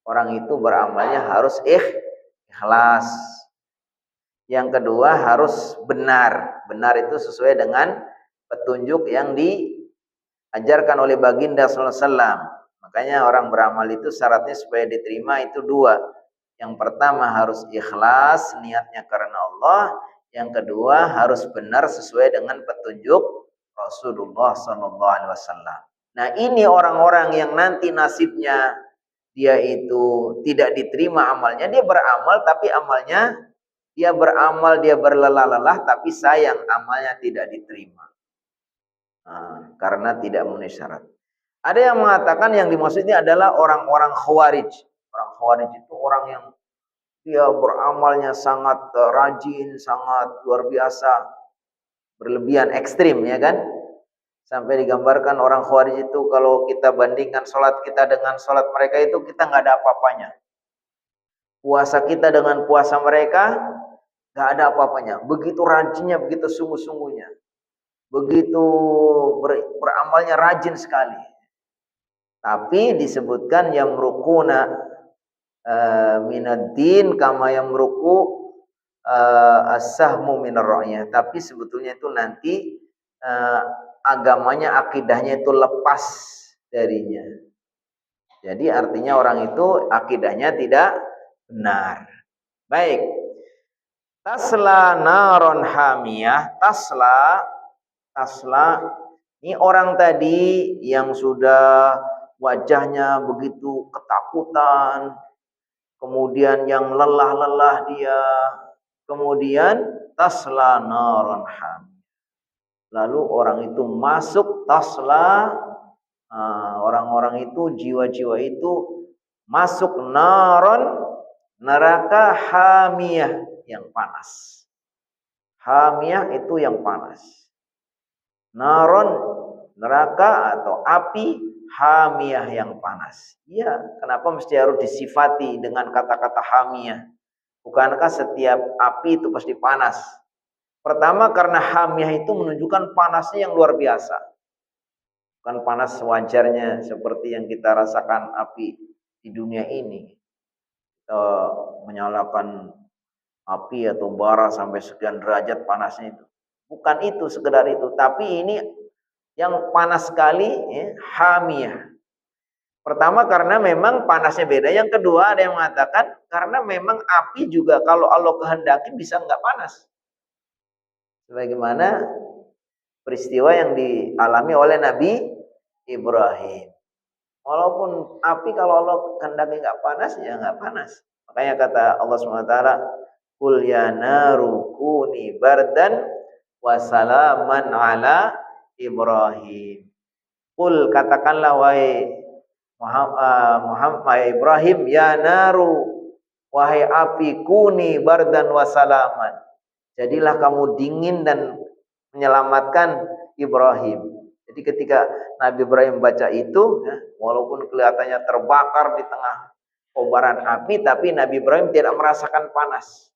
orang itu beramalnya harus ikhlas. Yang kedua harus benar. Benar itu sesuai dengan petunjuk yang diajarkan oleh baginda sallallahu alaihi wasallam. Makanya orang beramal itu syaratnya supaya diterima itu dua. Yang pertama harus ikhlas, niatnya karena Allah. Yang kedua harus benar sesuai dengan petunjuk Rasulullah sallallahu alaihi wasallam. Nah, ini orang-orang yang nanti nasibnya dia itu tidak diterima amalnya, dia beramal tapi amalnya dia beramal, dia berlelah-lelah tapi sayang amalnya tidak diterima. Karena tidak memenuhi syarat. Ada yang mengatakan yang dimaksudnya adalah orang-orang khawarij. Orang khawarij itu orang yang dia beramalnya sangat rajin, sangat luar biasa, berlebihan, ekstrim ya kan. Sampai digambarkan orang khawarij itu kalau kita bandingkan sholat kita dengan sholat mereka itu kita nggak ada apa-apanya. Puasa kita dengan puasa mereka nggak ada apa-apanya. Begitu rajinnya, begitu sungguh-sungguhnya. begitu beramalnya rajin sekali. Tapi disebutkan yamruquna minad-din kama yamruqu as-sahmu minar ra'yah. Tapi sebetulnya itu nanti agamanya, akidahnya itu lepas darinya. Jadi artinya orang itu akidahnya tidak benar. Baik. Tasla naron hamiyah. Tasla ini orang tadi yang sudah wajahnya begitu ketakutan, kemudian yang lelah-lelah dia, kemudian tasla naron hamiyah. Lalu orang itu masuk tasla, orang-orang itu, jiwa-jiwa itu masuk naron, neraka hamiyah yang panas. Hamiyah itu yang panas. Naron, neraka atau api, hamiyah yang panas. Iya, kenapa mesti harus disifati dengan kata-kata hamiyah? Bukankah setiap api itu pasti panas? Pertama karena hamiyah itu menunjukkan panasnya yang luar biasa. Bukan panas sewajarnya seperti yang kita rasakan api di dunia ini. Kita menyalakan api atau bara sampai sekian derajat panasnya itu. Bukan itu sekedar itu, tapi ini yang panas sekali, ya, hamiyah. Pertama karena memang panasnya beda. Yang kedua ada yang mengatakan karena memang api juga kalau Allah kehendaki bisa nggak panas. Sebagaimana peristiwa yang dialami oleh Nabi Ibrahim. Walaupun api kalau Allah kehendaki nggak panas, ya nggak panas. Makanya kata Allah SWT, Qul ya naru kuni bardan wa salaman ala Ibrahim. Qul, katakanlah wahai Muhammad Ibrahim, ya naru, wahai api, kuni bardan wa salaman. Jadilah kamu dingin dan menyelamatkan Ibrahim. Jadi ketika Nabi Ibrahim baca itu, ya, walaupun kelihatannya terbakar di tengah kobaran api, tapi Nabi Ibrahim tidak merasakan panas.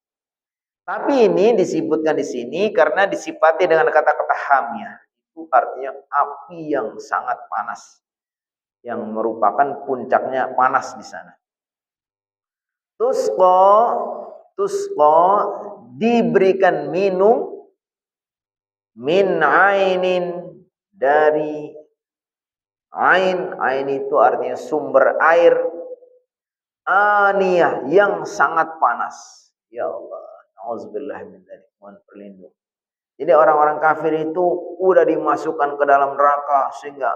Tapi ini disebutkan di sini karena disifati dengan kata-kata hamiyah. Itu artinya api yang sangat panas, yang merupakan puncaknya panas di sana. Tusqa diberikan minum min ainin, dari ain itu artinya sumber air, aniyah yang sangat panas. Ya Allah, auzubillah min dzalik, mohon perlindungan. Jadi orang-orang kafir itu udah dimasukkan ke dalam neraka sehingga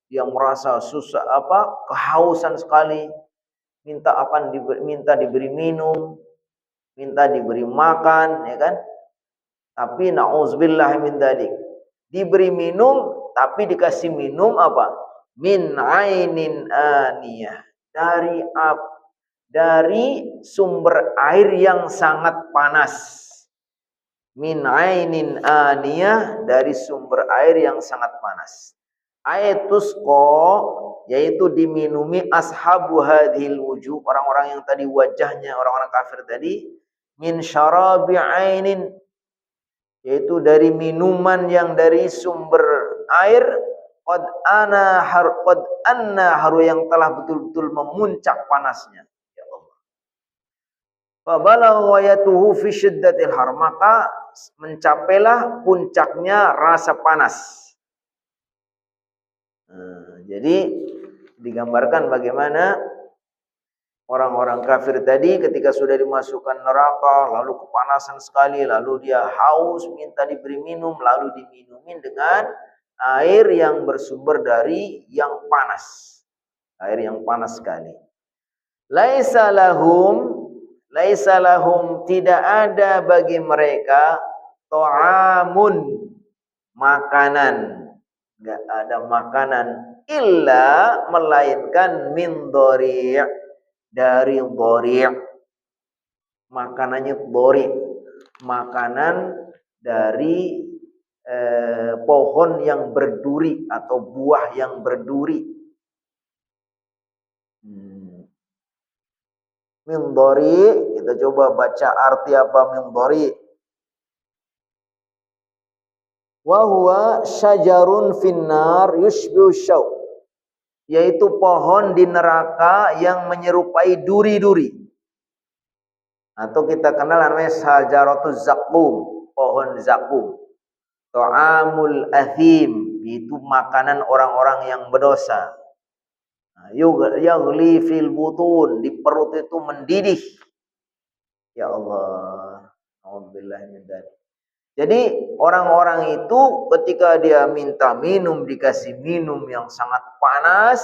dia merasa susah, kehausan sekali, minta diberi minum, minta diberi makan, ya kan? Tapi nauzubillah min dzalik, diberi minum tapi dikasih minum apa? Min ainin aniyah, dari sumber air yang sangat panas. Min ainin aniyah, dari sumber air yang sangat panas. Aitusqa, yaitu diminumi ashabu hadhil wujuh, orang-orang yang tadi wajahnya orang-orang kafir tadi, min syarabi ainin, yaitu dari minuman yang dari sumber air, qad anna haru, yang telah betul-betul memuncak panasnya. Ya Allah. Fa balagha ghayatuhu fi syiddatil har, maka mencapailah puncaknya rasa panas. Jadi digambarkan bagaimana orang-orang kafir tadi ketika sudah dimasukkan neraka, lalu kepanasan sekali, lalu dia haus, minta diberi minum, lalu diminumin dengan air yang bersumber dari yang panas. Air yang panas sekali. Laisa lahum, tidak ada bagi mereka ta'amun, makanan. Enggak ada makanan illa, melainkan min dhari', dari dhari'. Makanannya dhari', makanan dari pohon yang berduri atau buah yang berduri. Min dhari', kita coba baca arti apa min dhari'. Wa huwa syajarun finnar yushbihu syauq, yaitu pohon di neraka yang menyerupai duri-duri. Atau kita kenal namanya syajaratuz zaqqum, pohon zaqqum. Ta'amul athim, itu makanan orang-orang yang berdosa. Yaghli fil butun, di perut itu mendidih. Ya Allah, alhamdulillah min dzalik. Jadi orang-orang itu ketika dia minta minum dikasih minum yang sangat panas,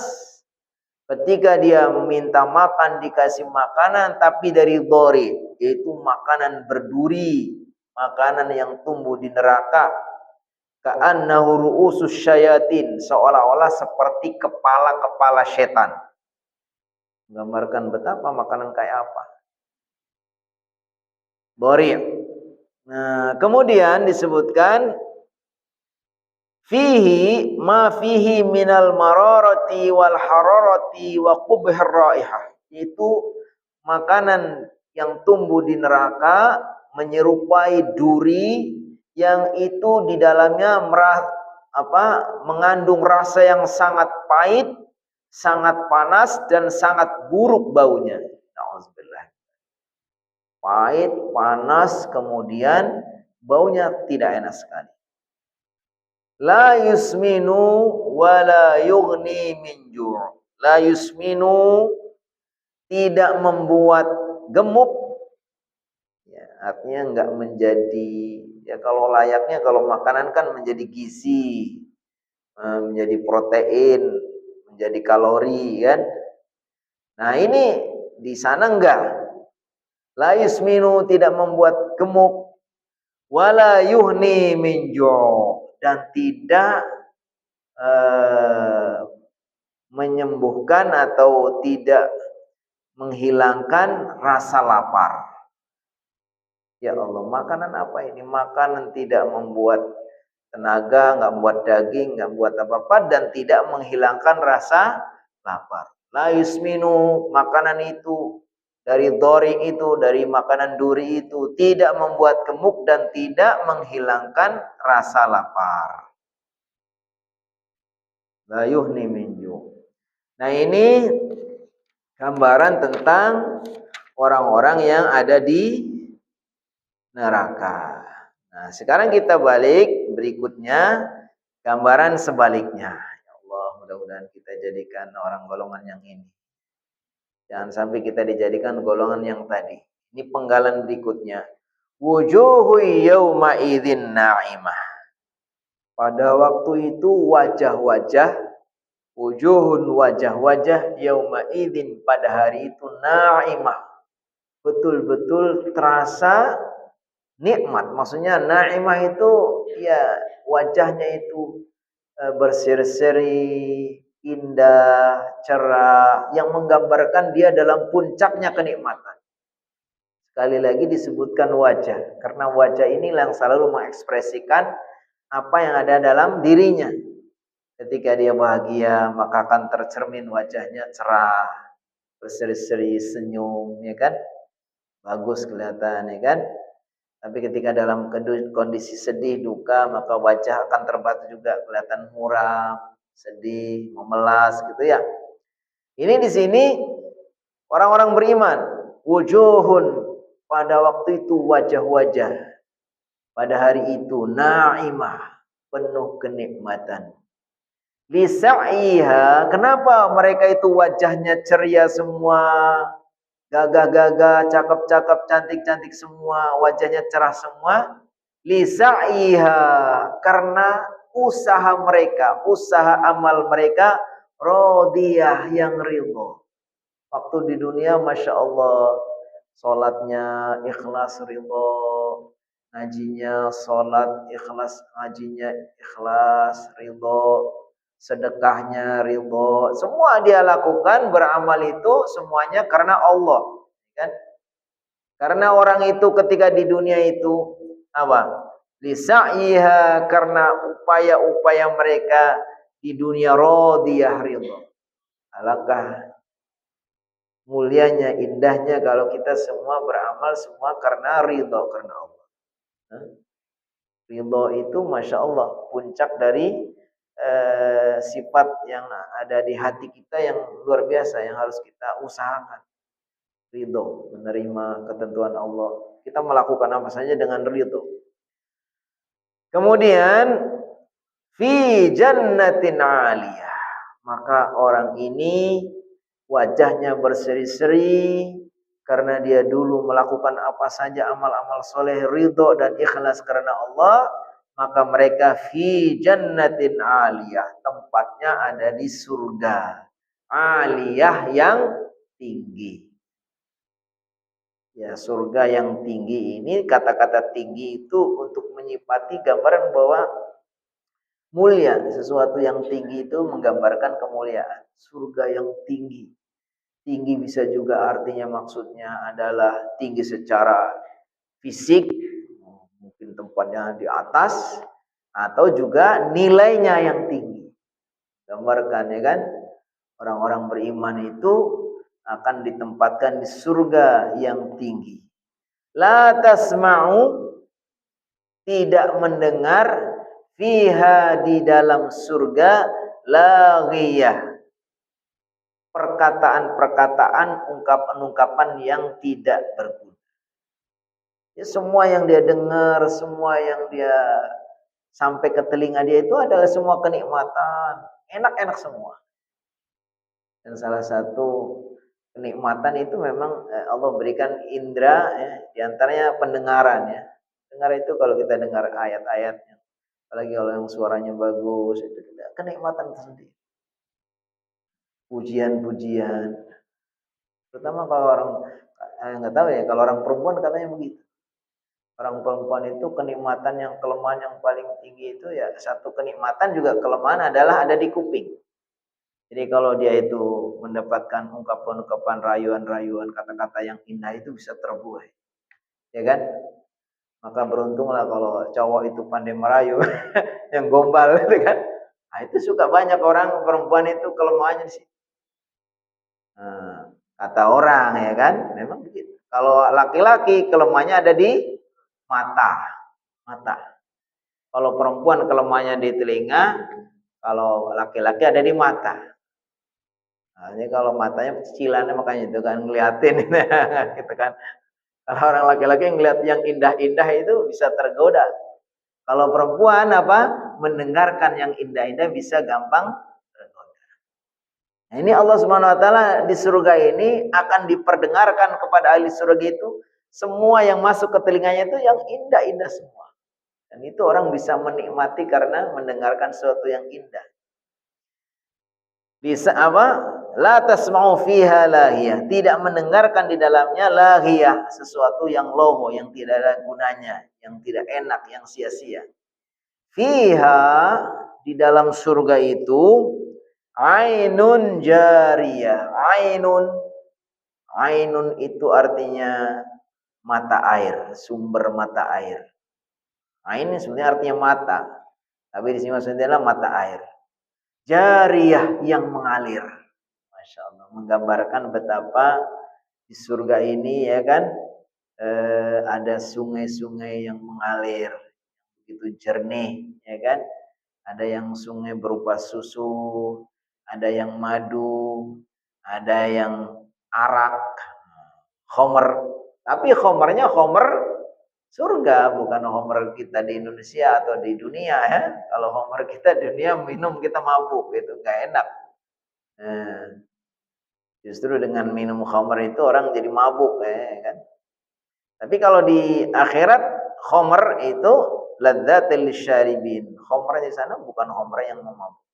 ketika dia meminta makan dikasih makanan tapi dari dhori, yaitu makanan berduri, makanan yang tumbuh di neraka. Ka'annahu ru'usus syayatin, seolah-olah seperti kepala-kepala setan. Menggambarkan betapa makanan kayak apa. Dhori. Nah, kemudian disebutkan fihi ma fihi minal mararati wal hararati wa qubhir raihah. Itu makanan yang tumbuh di neraka menyerupai duri yang itu di dalamnya mengandung rasa yang sangat pahit, sangat panas dan sangat buruk baunya. Nauzubillah. Pahit, panas, kemudian baunya tidak enak sekali. La yusminu wa la yughni min ju'. La yusminu, tidak membuat gemuk. Ya, artinya enggak menjadi, ya kalau layaknya kalau makanan kan menjadi gizi, menjadi protein, menjadi kalori kan. Nah, ini di sana enggak. La yusminu, tidak membuat gemuk, wala yuhni min ju', dan tidak menyembuhkan atau tidak menghilangkan rasa lapar. Ya Allah, makanan apa ini? Makanan tidak membuat tenaga, enggak membuat daging, enggak membuat apa-apa, dan tidak menghilangkan rasa lapar. La yusminu, makanan itu dari dhori itu, dari makanan duri itu tidak membuat gemuk dan tidak menghilangkan rasa lapar. La yuhni min ju'. Nah, ini gambaran tentang orang-orang yang ada di neraka. Nah, sekarang kita balik berikutnya, gambaran sebaliknya. Ya Allah, mudah-mudahan kita jadikan orang golongan yang ini. Jangan sampai kita dijadikan golongan yang tadi. Ini penggalan berikutnya. Wujuhu yawma idzin na'imah. Pada waktu itu wajah-wajah, wujuhun wajah-wajah yauma idzin, pada hari itu na'imah. Betul-betul terasa nikmat. Maksudnya na'imah itu ya wajahnya itu berseri-seri, indah, cerah, yang menggambarkan dia dalam puncaknya kenikmatan. Sekali lagi disebutkan wajah, karena wajah inilah yang selalu mengekspresikan apa yang ada dalam dirinya. Ketika dia bahagia, maka akan tercermin wajahnya cerah, berseri-seri, senyum, ya kan? Bagus kelihatan, ya kan? Tapi ketika dalam kondisi sedih, duka, maka wajah akan terbatas juga, kelihatan muram, sedih, memelas, gitu ya. Ini di sini orang-orang beriman, wujuhun, pada waktu itu wajah-wajah, pada hari itu na'imah, penuh kenikmatan. Lisa'iha, kenapa mereka itu wajahnya ceria semua, gagah-gagah, cakep-cakep, cantik-cantik semua, wajahnya cerah semua? Lisa'iha, karena usaha mereka, usaha amal mereka, radiyah, yang ridho. Waktu di dunia, Masya Allah, sholatnya ikhlas ridho, ngajinya sholat ikhlas, ngajinya ikhlas ridho, sedekahnya ridho, semua dia lakukan, beramal itu semuanya karena Allah, kan? Karena orang itu ketika di dunia itu apa? Lisa'iha, karena upaya-upaya mereka di dunia radiyah ridho. Alangkah mulianya, indahnya kalau kita semua beramal semua karena ridho, karena Allah. Ridho itu Masya Allah puncak dari sifat yang ada di hati kita yang luar biasa, yang harus kita usahakan. Ridho, menerima ketentuan Allah. Kita melakukan apa saja dengan ridho. Kemudian fi jannatin aliyah, maka orang ini wajahnya berseri-seri karena dia dulu melakukan apa saja amal-amal soleh, ridho dan ikhlas karena Allah. Maka mereka fi jannatin aliyah, tempatnya ada di surga aliyah yang tinggi. Ya, surga yang tinggi ini, kata-kata tinggi itu untuk menyifati gambaran bahwa mulia. Sesuatu yang tinggi itu menggambarkan kemuliaan. Surga yang tinggi. Tinggi bisa juga artinya maksudnya adalah tinggi secara fisik, mungkin tempatnya di atas, atau juga nilainya yang tinggi. Gambarkan ya kan, orang-orang beriman itu akan ditempatkan di surga yang tinggi. La tasma'u, tidak mendengar, fiha, di dalam surga, laghiyah, perkataan-perkataan, ungkapan-ungkapan yang tidak berguna. Ya, semua yang dia dengar, semua yang dia sampai ke telinga dia itu adalah semua kenikmatan, enak-enak semua. Dan salah satu kenikmatan itu memang Allah berikan indera, ya, diantaranya pendengaran ya. Dengar itu kalau kita dengar ayat-ayatnya, apalagi kalau yang suaranya bagus, itu kenikmatan tersendiri. Pujian-pujian, terutama kalau orang nggak tahu ya, kalau orang perempuan katanya begitu. Orang perempuan itu kenikmatan yang, kelemahan yang paling tinggi itu ya, satu kenikmatan juga kelemahan adalah ada di kuping. Jadi kalau dia itu mendapatkan ungkapan-ungkapan, rayuan-rayuan, kata-kata yang indah itu bisa terbuai, ya kan? Maka beruntunglah kalau cowok itu pandai merayu, yang gombal itu kan. Nah, itu suka banyak orang perempuan itu kelemahannya sih. Nah, kata orang ya kan, memang begitu. Kalau laki-laki kelemahannya ada di mata. Kalau perempuan kelemahannya di telinga, kalau laki-laki ada di mata. Nah, ini kalau matanya cicilannya makanya itu kan ngeliatin gitu kan. Kalau orang laki-laki ngeliat yang indah-indah itu bisa tergoda. Kalau perempuan apa? Mendengarkan yang indah-indah bisa gampang tergoda. Nah, ini Allah Subhanahu wa taala di surga ini akan diperdengarkan kepada ahli surga itu semua yang masuk ke telinganya itu yang indah-indah semua. Dan itu orang bisa menikmati karena mendengarkan sesuatu yang indah. Bisa apa? La tasma'u fiha lahiyah, tidak mendengarkan di dalamnya lahiyah, sesuatu yang loho, yang tidak ada gunanya, yang tidak enak, yang sia-sia. Fiha, di dalam surga itu, ainun jariyah. Ainun itu artinya mata air, sumber mata air. Ain sebenarnya artinya mata, tapi di sini maksudnya adalah mata air. Jariyah, yang mengalir. Masya Allah, menggambarkan betapa di surga ini ya kan, ada sungai-sungai yang mengalir begitu jernih ya kan. Ada yang sungai berupa susu, ada yang madu, ada yang arak, khomer. Tapi khomernya khomer surga, bukan homer kita di Indonesia atau di dunia ya. Kalau homer kita di dunia minum kita mabuk gitu, nggak enak. Nah, justru dengan minum homer itu orang jadi mabuk ya kan. Tapi kalau di akhirat homer itu ladzatil syaribin. Homer di sana bukan homer yang memabuk.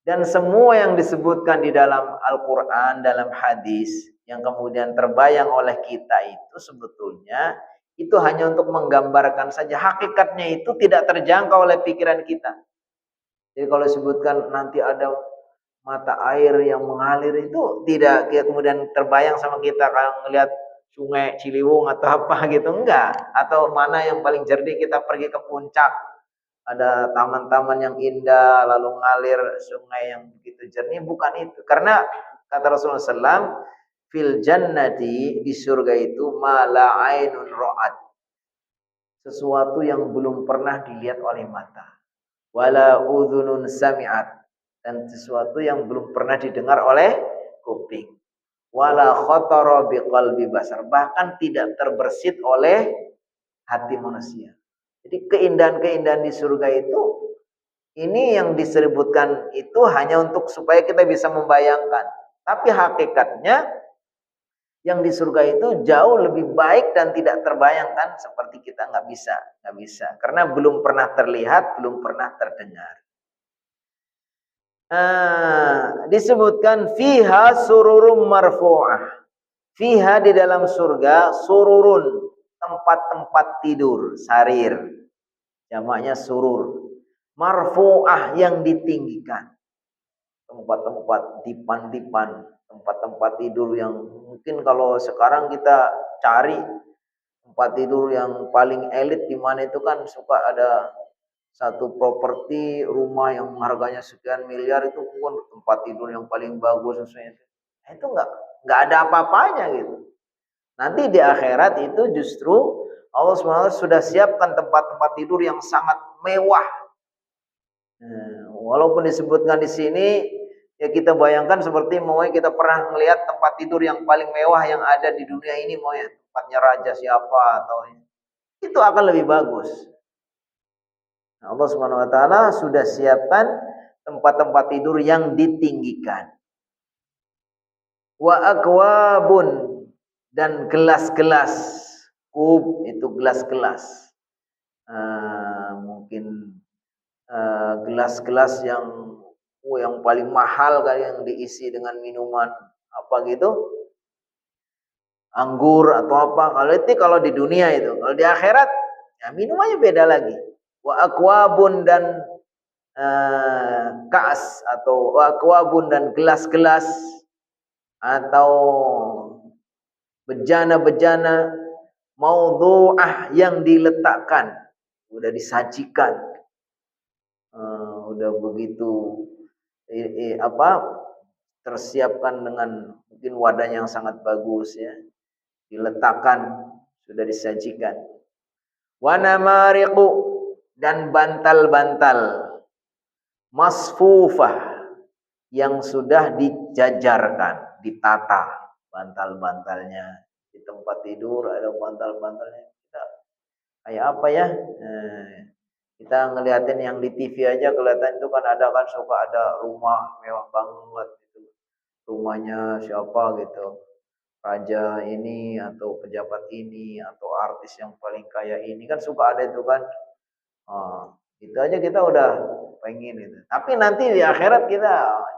Dan semua yang disebutkan di dalam Al-Quran, dalam hadis, yang kemudian terbayang oleh kita itu sebetulnya itu hanya untuk menggambarkan saja. Hakikatnya itu tidak terjangkau oleh pikiran kita. Jadi kalau disebutkan nanti ada mata air yang mengalir itu tidak kemudian terbayang sama kita kalau melihat sungai Ciliwung atau apa gitu, enggak. Atau mana yang paling jernih kita pergi ke puncak, ada taman-taman yang indah lalu ngalir sungai yang begitu jernih, bukan itu. Karena kata Rasulullah SAW, fil jannati, di surga itu, ma la ainun ra'at, sesuatu yang belum pernah dilihat oleh mata. Wala udhunun sami'at, dan sesuatu yang belum pernah didengar oleh kuping. Wala khatara biqalbi basar, bahkan tidak terbersit oleh hati manusia. Jadi keindahan-keindahan di surga itu, ini yang disebutkan itu hanya untuk supaya kita bisa membayangkan. Tapi hakikatnya yang di surga itu jauh lebih baik dan tidak terbayangkan, seperti kita nggak bisa, karena belum pernah terlihat, belum pernah terdengar. Disebutkan fiha sururum marfu'ah. Fiha, di dalam surga, sururun, tempat-tempat tidur, sarir, jamaknya surur. Marfu'ah, yang ditinggikan. Tempat-tempat dipan-dipan, tempat-tempat tidur yang mungkin kalau sekarang kita cari tempat tidur yang paling elit di mana itu kan suka ada satu properti rumah yang harganya sekian miliar, itu pun tempat tidur yang paling bagus sesuai itu. Nah, itu nggak ada apa-apanya gitu. Nanti di akhirat itu justru Allah SWT sudah siapkan tempat-tempat tidur yang sangat mewah. Walaupun disebutkan di sini, ya kita bayangkan seperti mau kita pernah melihat tempat tidur yang paling mewah yang ada di dunia ini, mau ya tempatnya raja siapa atau itu akan lebih bagus. Nah, Allah Subhanahu wa taala sudah siapkan tempat-tempat tidur yang ditinggikan. Wa akwabun, dan gelas-gelas, kub itu gelas-gelas. Mungkin gelas-gelas yang paling mahal kali, yang diisi dengan minuman apa gitu, anggur atau apa. Kalau di dunia itu, kalau di akhirat ya minumannya beda lagi. Wa akwabun, dan kaas atau akwabun, dan gelas-gelas atau bejana-bejana maudhu'ah, yang diletakkan, udah disajikan, udah begitu tersiapkan dengan mungkin wadah yang sangat bagus ya, diletakkan, sudah disajikan. Wa namariqu, dan bantal-bantal masfufah, yang sudah dijajarkan, ditata bantal-bantalnya. Di tempat tidur ada bantal-bantalnya. Kayak apa ya? Kita ngeliatin yang di TV aja kelihatan itu kan ada, kan suka ada rumah mewah banget gitu. Rumahnya siapa gitu, raja ini atau pejabat ini atau artis yang paling kaya ini, kan suka ada itu kan. Itu aja kita udah pengen itu. Tapi nanti di akhirat kita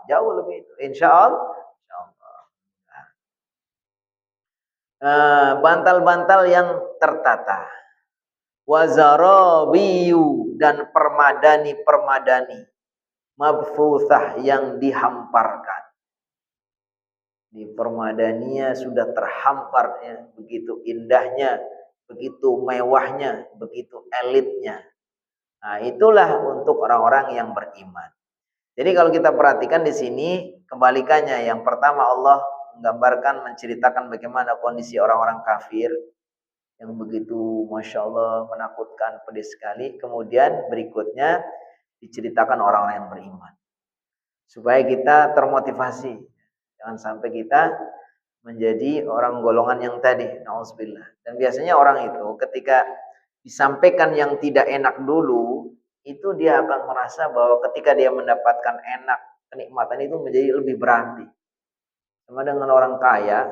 jauh lebih itu. Insya Allah. Bantal-bantal yang tertata. Wazarabiyu, dan permadani-permadani mabfuthah, yang dihamparkan. Di permadaninya sudah terhampar ya, begitu indahnya, begitu mewahnya, begitu elitnya. Nah, itulah untuk orang-orang yang beriman. Jadi kalau kita perhatikan di sini kebalikannya. Yang pertama Allah menggambarkan, menceritakan bagaimana kondisi orang-orang kafir yang begitu Masya Allah menakutkan, pedih sekali. Kemudian berikutnya diceritakan orang-orang yang beriman, supaya kita termotivasi, jangan sampai kita menjadi orang golongan yang tadi, na'udzubillah. Dan biasanya orang itu ketika disampaikan yang tidak enak dulu, itu dia akan merasa bahwa ketika dia mendapatkan enak, kenikmatan itu menjadi lebih berarti. Sama dengan orang kaya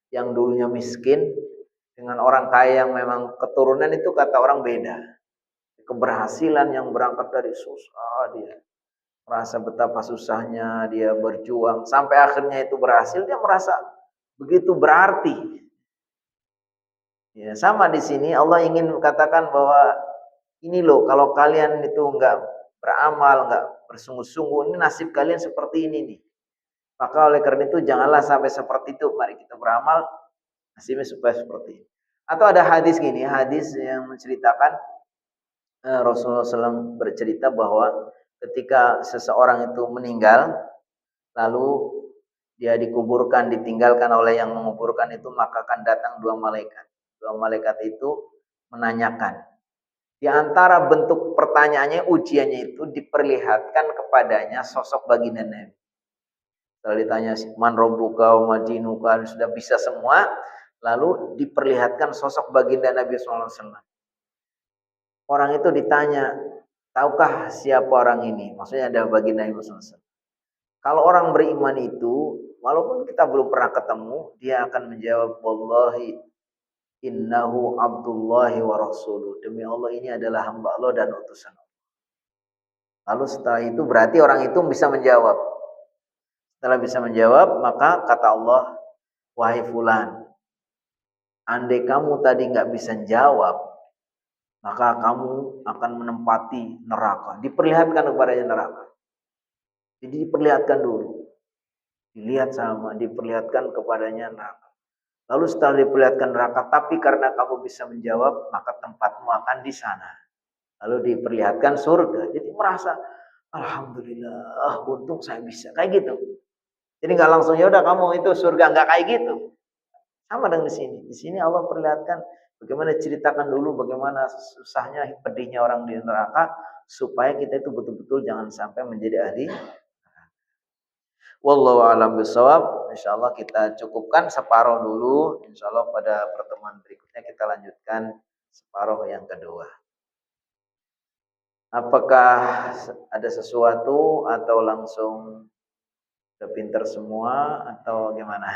yang dulunya miskin, dengan orang kaya yang memang keturunan, itu kata orang beda. Keberhasilan yang berangkat dari susah, dia merasa betapa susahnya dia berjuang sampai akhirnya itu berhasil, dia merasa begitu berarti. Ya, sama di sini Allah ingin katakan bahwa ini loh, kalau kalian itu enggak beramal, enggak bersungguh-sungguh, ini nasib kalian seperti ini nih. Maka oleh karena itu janganlah sampai seperti itu. Mari kita beramal, nasibnya supaya seperti ini. Atau ada hadis gini, hadis yang menceritakan Rasulullah SAW bercerita bahwa ketika seseorang itu meninggal, lalu dia dikuburkan, ditinggalkan oleh yang menguburkan itu, maka akan datang dua malaikat. Dua malaikat itu menanyakan, Di antara bentuk pertanyaannya, ujiannya itu diperlihatkan kepadanya sosok baginda Nabi. Kalau ditanya man rabbuka wa madinuka, sudah bisa semua, lalu diperlihatkan sosok baginda Nabi SAW. Orang itu ditanya, tahukah siapa orang ini? Maksudnya ada baginda Nabi SAW. Kalau orang beriman itu, walaupun kita belum pernah ketemu, dia akan menjawab, wallahi innahu abdullahi wa rasuluh. Demi Allah ini adalah hamba Allah dan utusan Allah. Lalu setelah itu berarti orang itu bisa menjawab. Setelah bisa menjawab, maka kata Allah, wahai fulan, andai kamu tadi nggak bisa jawab, maka kamu akan menempati neraka. Diperlihatkan kepadanya neraka. Jadi diperlihatkan dulu. Dilihat sama, diperlihatkan kepadanya neraka. Lalu setelah diperlihatkan neraka, tapi karena kamu bisa menjawab, maka tempatmu akan di sana. Lalu diperlihatkan surga. Jadi merasa, alhamdulillah, untung saya bisa. Kayak gitu. Jadi nggak langsung, ya udah kamu itu surga, nggak kayak gitu. Sama dengan di sini. Di sini Allah perlihatkan bagaimana, ceritakan dulu bagaimana susahnya, pedihnya orang di neraka, supaya kita itu betul-betul jangan sampai menjadi ahli. Wallahu a'lam bishawab. Insyaallah kita cukupkan separuh dulu. Insyaallah pada pertemuan berikutnya kita lanjutkan separuh yang kedua. Apakah ada sesuatu atau langsung udah pinter semua atau gimana?